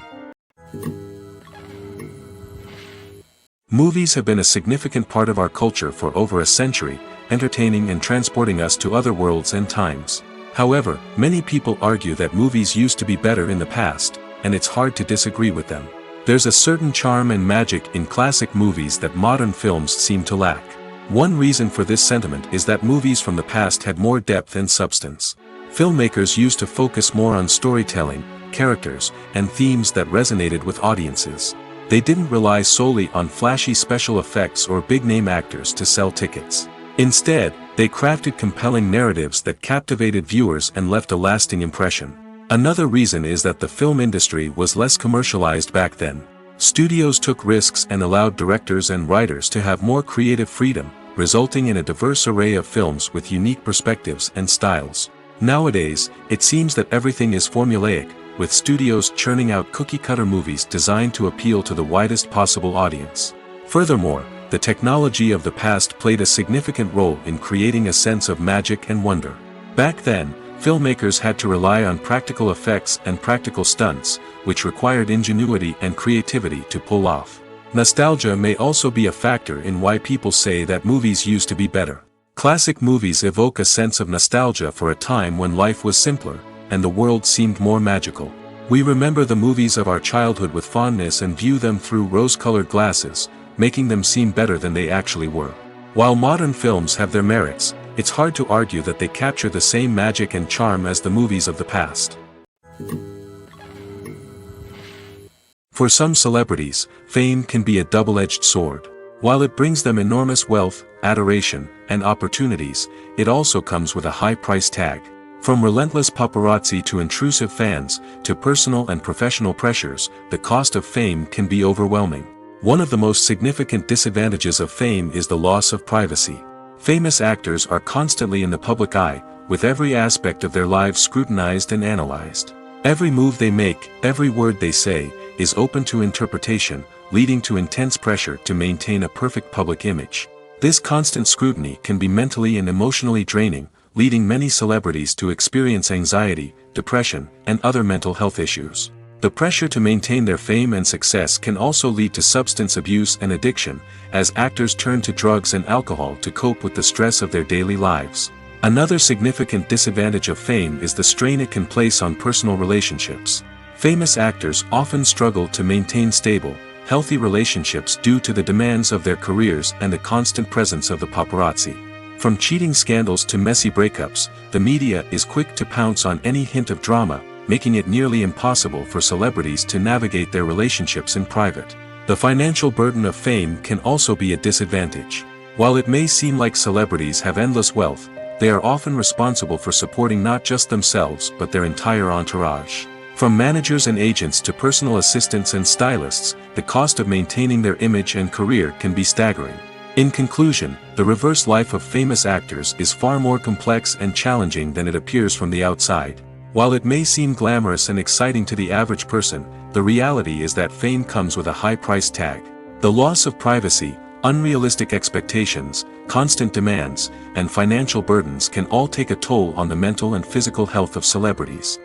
Movies have been a significant part of our culture for over a century, entertaining and transporting us to other worlds and times. However, many people argue that movies used to be better in the past, and it's hard to disagree with them. There's a certain charm and magic in classic movies that modern films seem to lack. One reason for this sentiment is that movies from the past had more depth and substance. Filmmakers used to focus more on storytelling, characters, and themes that resonated with audiences. They didn't rely solely on flashy special effects or big-name actors to sell tickets. Instead, they crafted compelling narratives that captivated viewers and left a lasting impression. Another reason is that the film industry was less commercialized back then. Studios took risks and allowed directors and writers to have more creative freedom, resulting in a diverse array of films with unique perspectives and styles. Nowadays, it seems that everything is formulaic, with studios churning out cookie-cutter movies designed to appeal to the widest possible audience. Furthermore, the technology of the past played a significant role in creating a sense of magic and wonder. Back then, filmmakers had to rely on practical effects and practical stunts, which required ingenuity and creativity to pull off. Nostalgia may also be a factor in why people say that movies used to be better. Classic movies evoke a sense of nostalgia for a time when life was simpler, and the world seemed more magical. We remember the movies of our childhood with fondness and view them through rose-colored glasses, making them seem better than they actually were. While modern films have their merits, it's hard to argue that they capture the same magic and charm as the movies of the past. For some celebrities, fame can be a double-edged sword. While it brings them enormous wealth, adoration, and opportunities, it also comes with a high price tag. From relentless paparazzi to intrusive fans, to personal and professional pressures, the cost of fame can be overwhelming. One of the most significant disadvantages of fame is the loss of privacy. Famous actors are constantly in the public eye, with every aspect of their lives scrutinized and analyzed. Every move they make, every word they say, is open to interpretation, leading to intense pressure to maintain a perfect public image. This constant scrutiny can be mentally and emotionally draining, leading many celebrities to experience anxiety, depression, and other mental health issues. The pressure to maintain their fame and success can also lead to substance abuse and addiction, as actors turn to drugs and alcohol to cope with the stress of their daily lives. Another significant disadvantage of fame is the strain it can place on personal relationships. Famous actors often struggle to maintain stable, healthy relationships due to the demands of their careers and the constant presence of the paparazzi. From cheating scandals to messy breakups, the media is quick to pounce on any hint of drama, making it nearly impossible for celebrities to navigate their relationships in private. The financial burden of fame can also be a disadvantage. While it may seem like celebrities have endless wealth, they are often responsible for supporting not just themselves but their entire entourage. From managers and agents to personal assistants and stylists, the cost of maintaining their image and career can be staggering. In conclusion, the reverse life of famous actors is far more complex and challenging than it appears from the outside. While it may seem glamorous and exciting to the average person, the reality is that fame comes with a high price tag. The loss of privacy, unrealistic expectations, constant demands, and financial burdens can all take a toll on the mental and physical health of celebrities.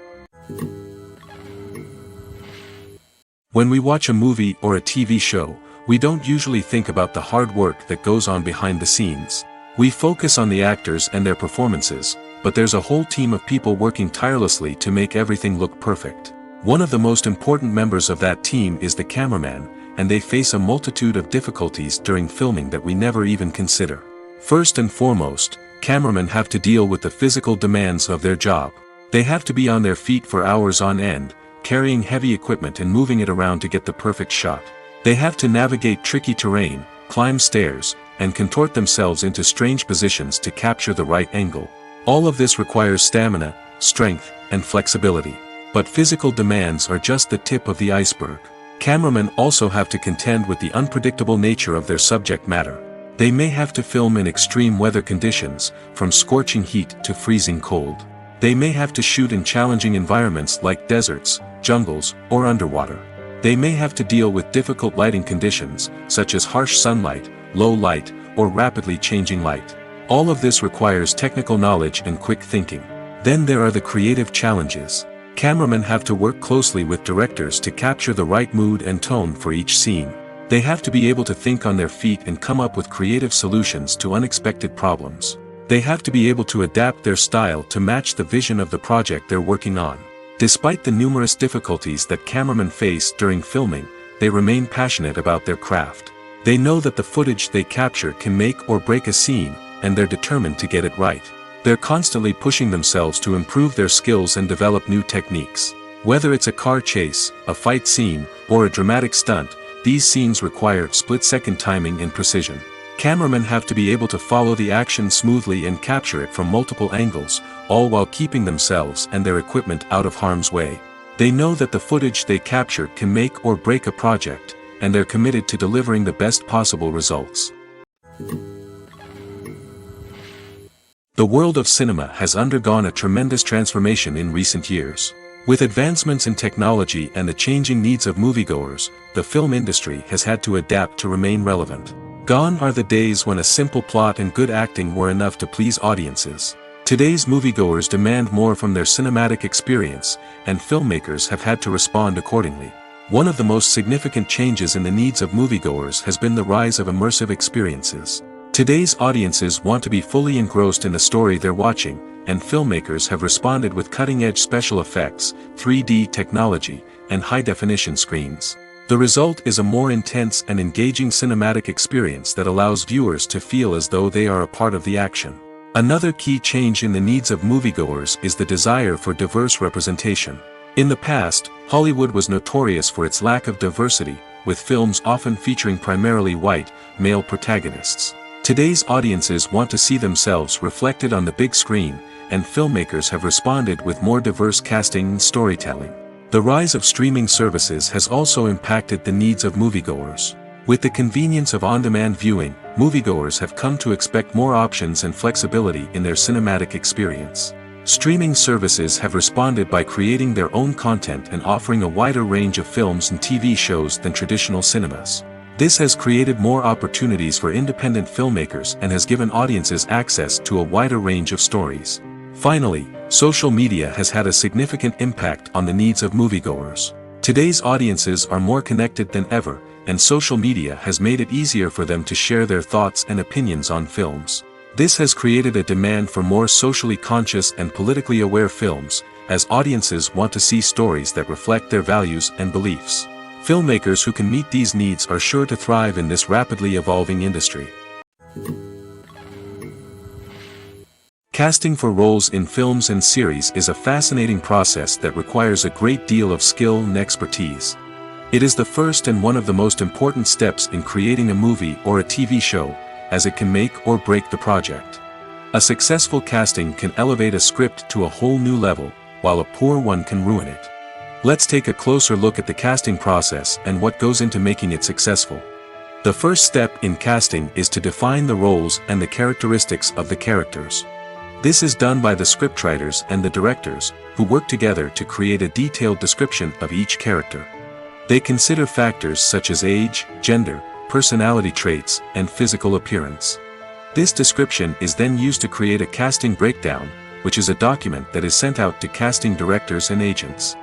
When we watch a movie or a TV show, we don't usually think about the hard work that goes on behind the scenes. We focus on the actors and their performances, but there's a whole team of people working tirelessly to make everything look perfect. One of the most important members of that team is the cameraman, and they face a multitude of difficulties during filming that we never even consider. First and foremost, cameramen have to deal with the physical demands of their job. They have to be on their feet for hours on end, carrying heavy equipment and moving it around to get the perfect shot. They have to navigate tricky terrain, climb stairs, and contort themselves into strange positions to capture the right angle. All of this requires stamina, strength, and flexibility. But physical demands are just the tip of the iceberg. Cameramen also have to contend with the unpredictable nature of their subject matter. They may have to film in extreme weather conditions, from scorching heat to freezing cold. They may have to shoot in challenging environments like deserts, jungles, or underwater. They may have to deal with difficult lighting conditions, such as harsh sunlight, low light, or rapidly changing light. All of this requires technical knowledge and quick thinking. Then there are the creative challenges. Cameramen have to work closely with directors to capture the right mood and tone for each scene. They have to be able to think on their feet and come up with creative solutions to unexpected problems. They have to be able to adapt their style to match the vision of the project they're working on. Despite the numerous difficulties that cameramen face during filming, they remain passionate about their craft. They know that the footage they capture can make or break a scene, and they're determined to get it right. They're constantly pushing themselves to improve their skills and develop new techniques. Whether it's a car chase, a fight scene, or a dramatic stunt, these scenes require split-second timing and precision. Cameramen have to be able to follow the action smoothly and capture it from multiple angles, all while keeping themselves and their equipment out of harm's way. They know that the footage they capture can make or break a project, and they're committed to delivering the best possible results. The world of cinema has undergone a tremendous transformation in recent years. With advancements in technology and the changing needs of moviegoers, the film industry has had to adapt to remain relevant. Gone are the days when a simple plot and good acting were enough to please audiences. Today's moviegoers demand more from their cinematic experience, and filmmakers have had to respond accordingly. One of the most significant changes in the needs of moviegoers has been the rise of immersive experiences. Today's audiences want to be fully engrossed in the story they're watching, and filmmakers have responded with cutting-edge special effects, 3D technology, and high-definition screens. The result is a more intense and engaging cinematic experience that allows viewers to feel as though they are a part of the action. Another key change in the needs of moviegoers is the desire for diverse representation. In the past, Hollywood was notorious for its lack of diversity, with films often featuring primarily white, male protagonists. Today's audiences want to see themselves reflected on the big screen, and filmmakers have responded with more diverse casting and storytelling. The rise of streaming services has also impacted the needs of moviegoers. With the convenience of on-demand viewing, moviegoers have come to expect more options and flexibility in their cinematic experience. Streaming services have responded by creating their own content and offering a wider range of films and TV shows than traditional cinemas. This has created more opportunities for independent filmmakers and has given audiences access to a wider range of stories. Finally, social media has had a significant impact on the needs of moviegoers. Today's audiences are more connected than ever, and social media has made it easier for them to share their thoughts and opinions on films. This has created a demand for more socially conscious and politically aware films, as audiences want to see stories that reflect their values and beliefs. Filmmakers who can meet these needs are sure to thrive in this rapidly evolving industry. Casting for roles in films and series is a fascinating process that requires a great deal of skill and expertise. It is the first and one of the most important steps in creating a movie or a TV show, as it can make or break the project. A successful casting can elevate a script to a whole new level, while a poor one can ruin it. Let's take a closer look at the casting process and what goes into making it successful. The first step in casting is to define the roles and the characteristics of the characters. This is done by the scriptwriters and the directors, who work together to create a detailed description of each character. They consider factors such as age, gender, personality traits, and physical appearance. This description is then used to create a casting breakdown, which is a document that is sent out to casting directors and agents.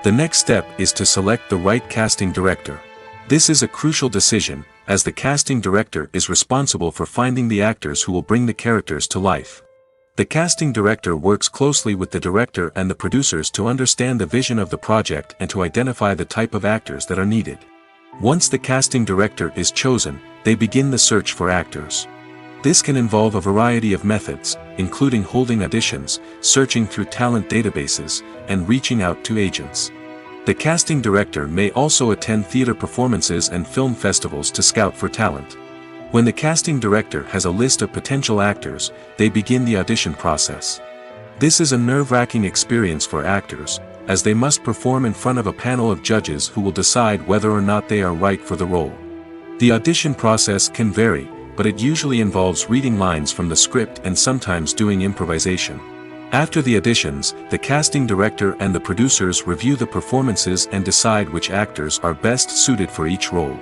The next step is to select the right casting director. This is a crucial decision, as the casting director is responsible for finding the actors who will bring the characters to life. The casting director works closely with the director and the producers to understand the vision of the project and to identify the type of actors that are needed. Once the casting director is chosen, they begin the search for actors. This can involve a variety of methods, including holding auditions, searching through talent databases, and reaching out to agents. The casting director may also attend theater performances and film festivals to scout for talent. When the casting director has a list of potential actors, they begin the audition process. This is a nerve-wracking experience for actors, as they must perform in front of a panel of judges who will decide whether or not they are right for the role. The audition process can vary, but it usually involves reading lines from the script and sometimes doing improvisation. After the auditions, the casting director and the producers review the performances and decide which actors are best suited for each role.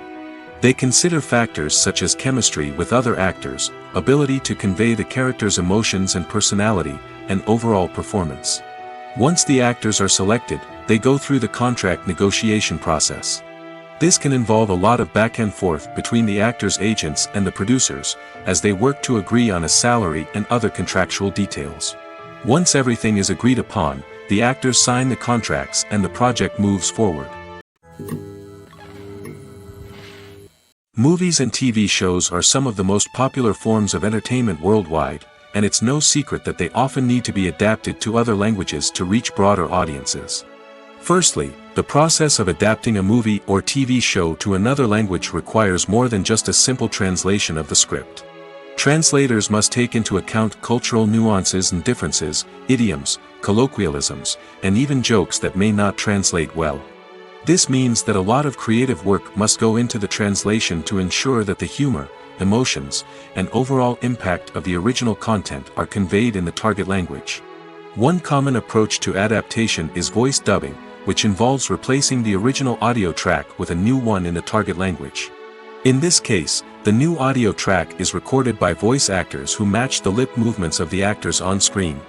They consider factors such as chemistry with other actors, ability to convey the character's emotions and personality, and overall performance. Once the actors are selected, they go through the contract negotiation process. This can involve a lot of back and forth between the actors' agents and the producers, as they work to agree on a salary and other contractual details. Once everything is agreed upon, the actors sign the contracts and the project moves forward. Movies and TV shows are some of the most popular forms of entertainment worldwide, and it's no secret that they often need to be adapted to other languages to reach broader audiences. Firstly, the process of adapting a movie or TV show to another language requires more than just a simple translation of the script. Translators must take into account cultural nuances and differences, idioms, colloquialisms, and even jokes that may not translate well. This means that a lot of creative work must go into the translation to ensure that the humor, emotions, and overall impact of the original content are conveyed in the target language. One common approach to adaptation is voice dubbing, which involves replacing the original audio track with a new one in the target language. In this case, the new audio track is recorded by voice actors who match the lip movements of the actors on screen.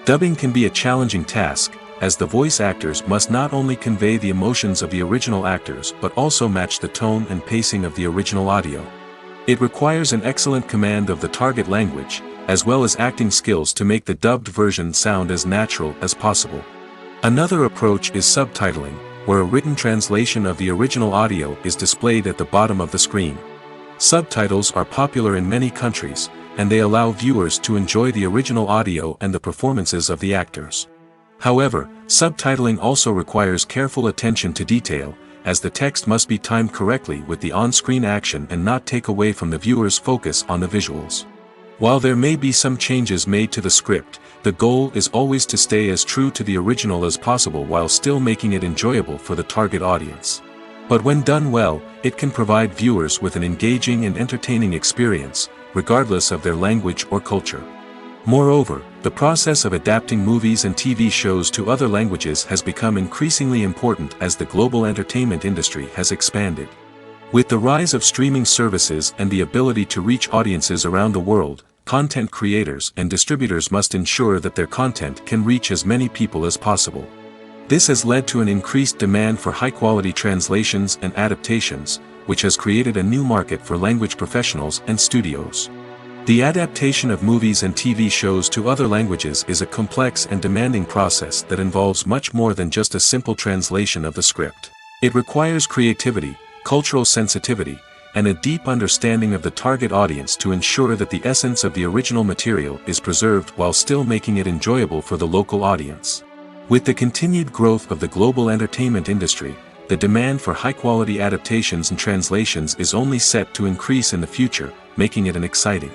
Dubbing can be a challenging task, as the voice actors must not only convey the emotions of the original actors but also match the tone and pacing of the original audio. It requires an excellent command of the target language, as well as acting skills to make the dubbed version sound as natural as possible. Another approach is subtitling, where a written translation of the original audio is displayed at the bottom of the screen. Subtitles are popular in many countries, and they allow viewers to enjoy the original audio and the performances of the actors. However, subtitling also requires careful attention to detail, as the text must be timed correctly with the on-screen action and not take away from the viewer's focus on the visuals. While there may be some changes made to the script, the goal is always to stay as true to the original as possible while still making it enjoyable for the target audience. But when done well, it can provide viewers with an engaging and entertaining experience, regardless of their language or culture. Moreover, the process of adapting movies and TV shows to other languages has become increasingly important as the global entertainment industry has expanded. With the rise of streaming services and the ability to reach audiences around the world, content creators and distributors must ensure that their content can reach as many people as possible. This has led to an increased demand for high-quality translations and adaptations, which has created a new market for language professionals and studios. The adaptation of movies and TV shows to other languages is a complex and demanding process that involves much more than just a simple translation of the script. It requires creativity, cultural sensitivity, and a deep understanding of the target audience to ensure that the essence of the original material is preserved while still making it enjoyable for the local audience. With the continued growth of the global entertainment industry, the demand for high-quality adaptations and translations is only set to increase in the future, making it an exciting.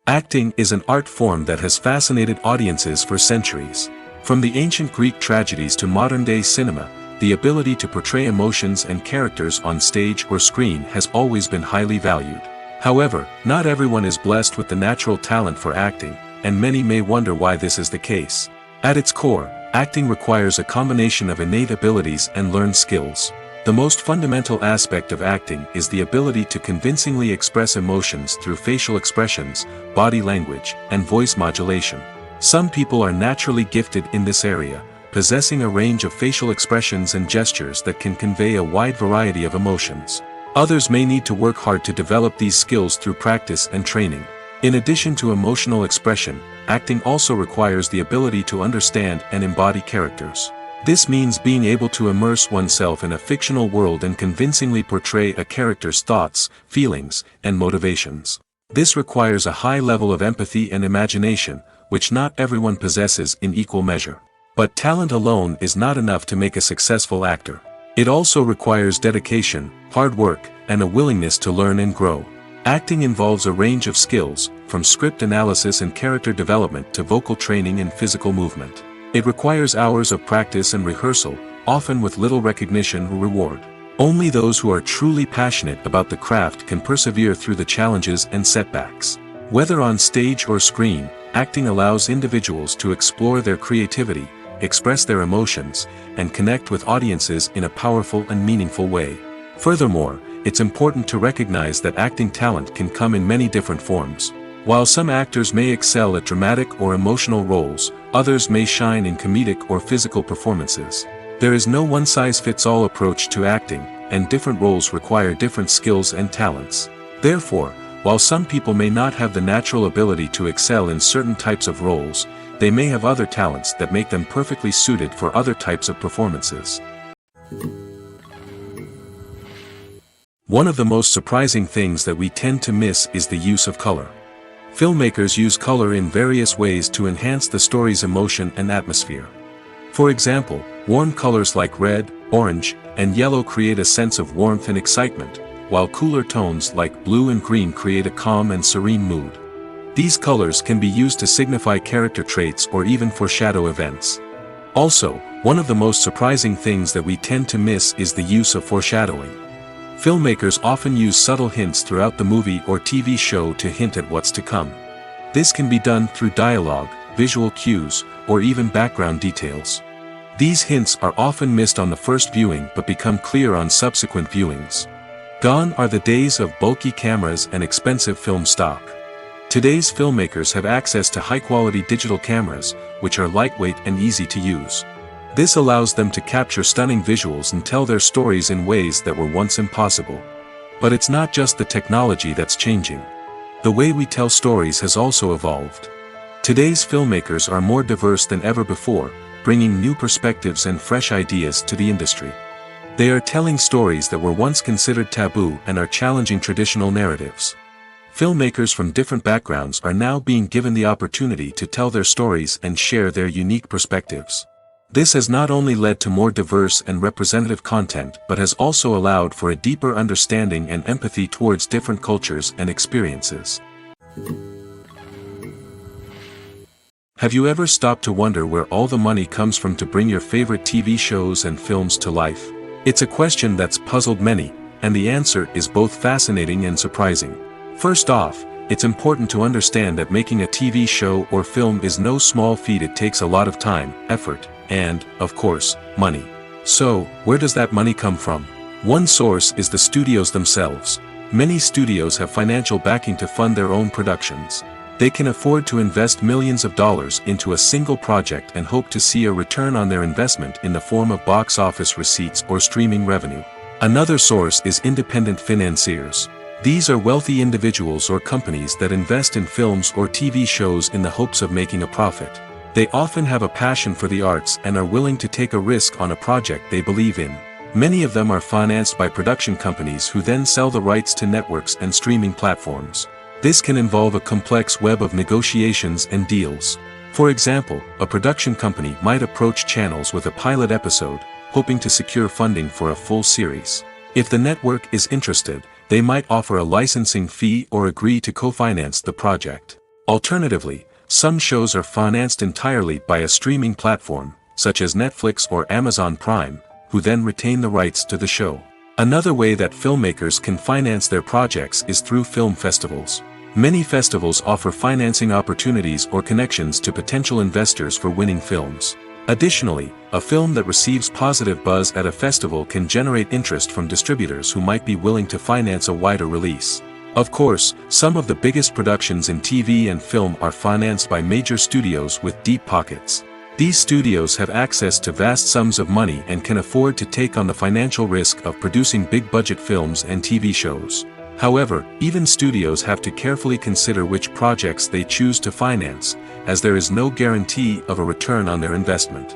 Acting is an art form that has fascinated audiences for centuries. From the ancient Greek tragedies to modern-day cinema, the ability to portray emotions and characters on stage or screen has always been highly valued. However, not everyone is blessed with the natural talent for acting, and many may wonder why this is the case. At its core, acting requires a combination of innate abilities and learned skills. The most fundamental aspect of acting is the ability to convincingly express emotions through facial expressions, body language, and voice modulation. Some people are naturally gifted in this area, possessing a range of facial expressions and gestures that can convey a wide variety of emotions. Others may need to work hard to develop these skills through practice and training. In addition to emotional expression, acting also requires the ability to understand and embody characters. This means being able to immerse oneself in a fictional world and convincingly portray a character's thoughts, feelings, and motivations. This requires a high level of empathy and imagination, which not everyone possesses in equal measure. But talent alone is not enough to make a successful actor. It also requires dedication, hard work, and a willingness to learn and grow. Acting involves a range of skills, from script analysis and character development to vocal training and physical movement. It requires hours of practice and rehearsal, often with little recognition or reward. Only those who are truly passionate about the craft can persevere through the challenges and setbacks. Whether on stage or screen, acting allows individuals to explore their creativity, express their emotions, and connect with audiences in a powerful and meaningful way. Furthermore, it's important to recognize that acting talent can come in many different forms. While some actors may excel at dramatic or emotional roles, others may shine in comedic or physical performances. There is no one-size-fits-all approach to acting, and different roles require different skills and talents. Therefore, while some people may not have the natural ability to excel in certain types of roles, they may have other talents that make them perfectly suited for other types of performances. One of the most surprising things that we tend to miss is the use of color. Filmmakers use color in various ways to enhance the story's emotion and atmosphere. For example, warm colors like red, orange, and yellow create a sense of warmth and excitement, while cooler tones like blue and green create a calm and serene mood. These colors can be used to signify character traits or even foreshadow events. Also, one of the most surprising things that we tend to miss is the use of foreshadowing. Filmmakers often use subtle hints throughout the movie or TV show to hint at what's to come. This can be done through dialogue, visual cues, or even background details. These hints are often missed on the first viewing but become clear on subsequent viewings. Gone are the days of bulky cameras and expensive film stock. Today's filmmakers have access to high-quality digital cameras, which are lightweight and easy to use. This allows them to capture stunning visuals and tell their stories in ways that were once impossible. But it's not just the technology that's changing. The way we tell stories has also evolved. Today's filmmakers are more diverse than ever before, bringing new perspectives and fresh ideas to the industry. They are telling stories that were once considered taboo and are challenging traditional narratives. Filmmakers from different backgrounds are now being given the opportunity to tell their stories and share their unique perspectives. This has not only led to more diverse and representative content but has also allowed for a deeper understanding and empathy towards different cultures and experiences. Have you ever stopped to wonder where all the money comes from to bring your favorite TV shows and films to life? It's a question that's puzzled many, and the answer is both fascinating and surprising. First off, it's important to understand that making a TV show or film is no small feat. It takes a lot of time, effort, and, of course, money. So, where does that money come from? One source is the studios themselves. Many studios have financial backing to fund their own productions. They can afford to invest millions of dollars into a single project and hope to see a return on their investment in the form of box office receipts or streaming revenue. Another source is independent financiers. These are wealthy individuals or companies that invest in films or TV shows in the hopes of making a profit. They often have a passion for the arts and are willing to take a risk on a project they believe in. Many of them are financed by production companies who then sell the rights to networks and streaming platforms. This can involve a complex web of negotiations and deals. For example, a production company might approach channels with a pilot episode, hoping to secure funding for a full series. If the network is interested, they might offer a licensing fee or agree to co-finance the project. Alternatively, some shows are financed entirely by a streaming platform, such as Netflix or Amazon Prime, who then retain the rights to the show. Another way that filmmakers can finance their projects is through film festivals. Many festivals offer financing opportunities or connections to potential investors for winning films. Additionally, a film that receives positive buzz at a festival can generate interest from distributors who might be willing to finance a wider release. Of course, some of the biggest productions in TV and film are financed by major studios with deep pockets. These studios have access to vast sums of money and can afford to take on the financial risk of producing big-budget films and TV shows. However, even studios have to carefully consider which projects they choose to finance, as there is no guarantee of a return on their investment.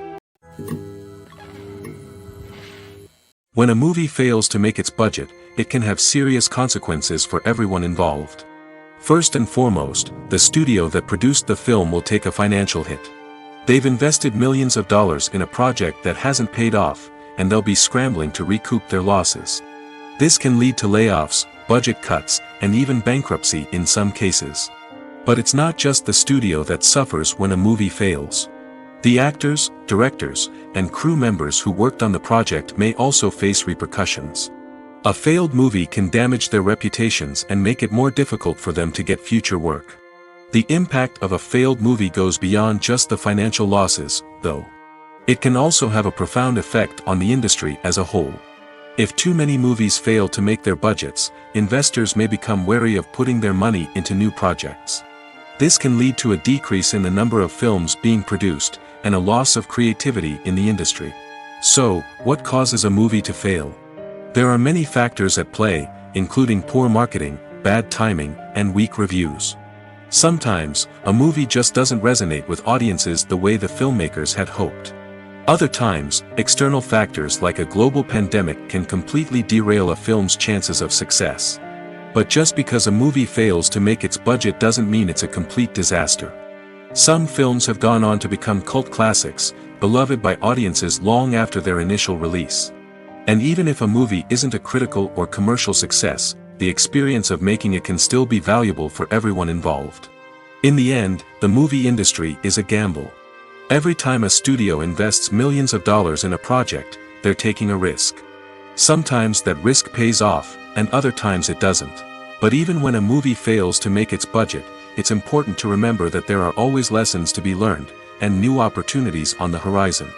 When a movie fails to make its budget, it can have serious consequences for everyone involved. First and foremost, the studio that produced the film will take a financial hit. They've invested millions of dollars in a project that hasn't paid off, and they'll be scrambling to recoup their losses. This can lead to layoffs, budget cuts, and even bankruptcy in some cases. But it's not just the studio that suffers when a movie fails. The actors, directors, and crew members who worked on the project may also face repercussions. A failed movie can damage their reputations and make it more difficult for them to get future work. The impact of a failed movie goes beyond just the financial losses, though. It can also have a profound effect on the industry as a whole. If too many movies fail to make their budgets, investors may become wary of putting their money into new projects. This can lead to a decrease in the number of films being produced, and a loss of creativity in the industry. So, what causes a movie to fail? There are many factors at play, including poor marketing, bad timing, and weak reviews. Sometimes, a movie just doesn't resonate with audiences the way the filmmakers had hoped. Other times, external factors like a global pandemic can completely derail a film's chances of success. But just because a movie fails to make its budget doesn't mean it's a complete disaster. Some films have gone on to become cult classics, beloved by audiences long after their initial release. And even if a movie isn't a critical or commercial success, the experience of making it can still be valuable for everyone involved. In the end, the movie industry is a gamble. Every time a studio invests millions of dollars in a project, they're taking a risk. Sometimes that risk pays off, and other times it doesn't. But even when a movie fails to make its budget, it's important to remember that there are always lessons to be learned, and new opportunities on the horizon.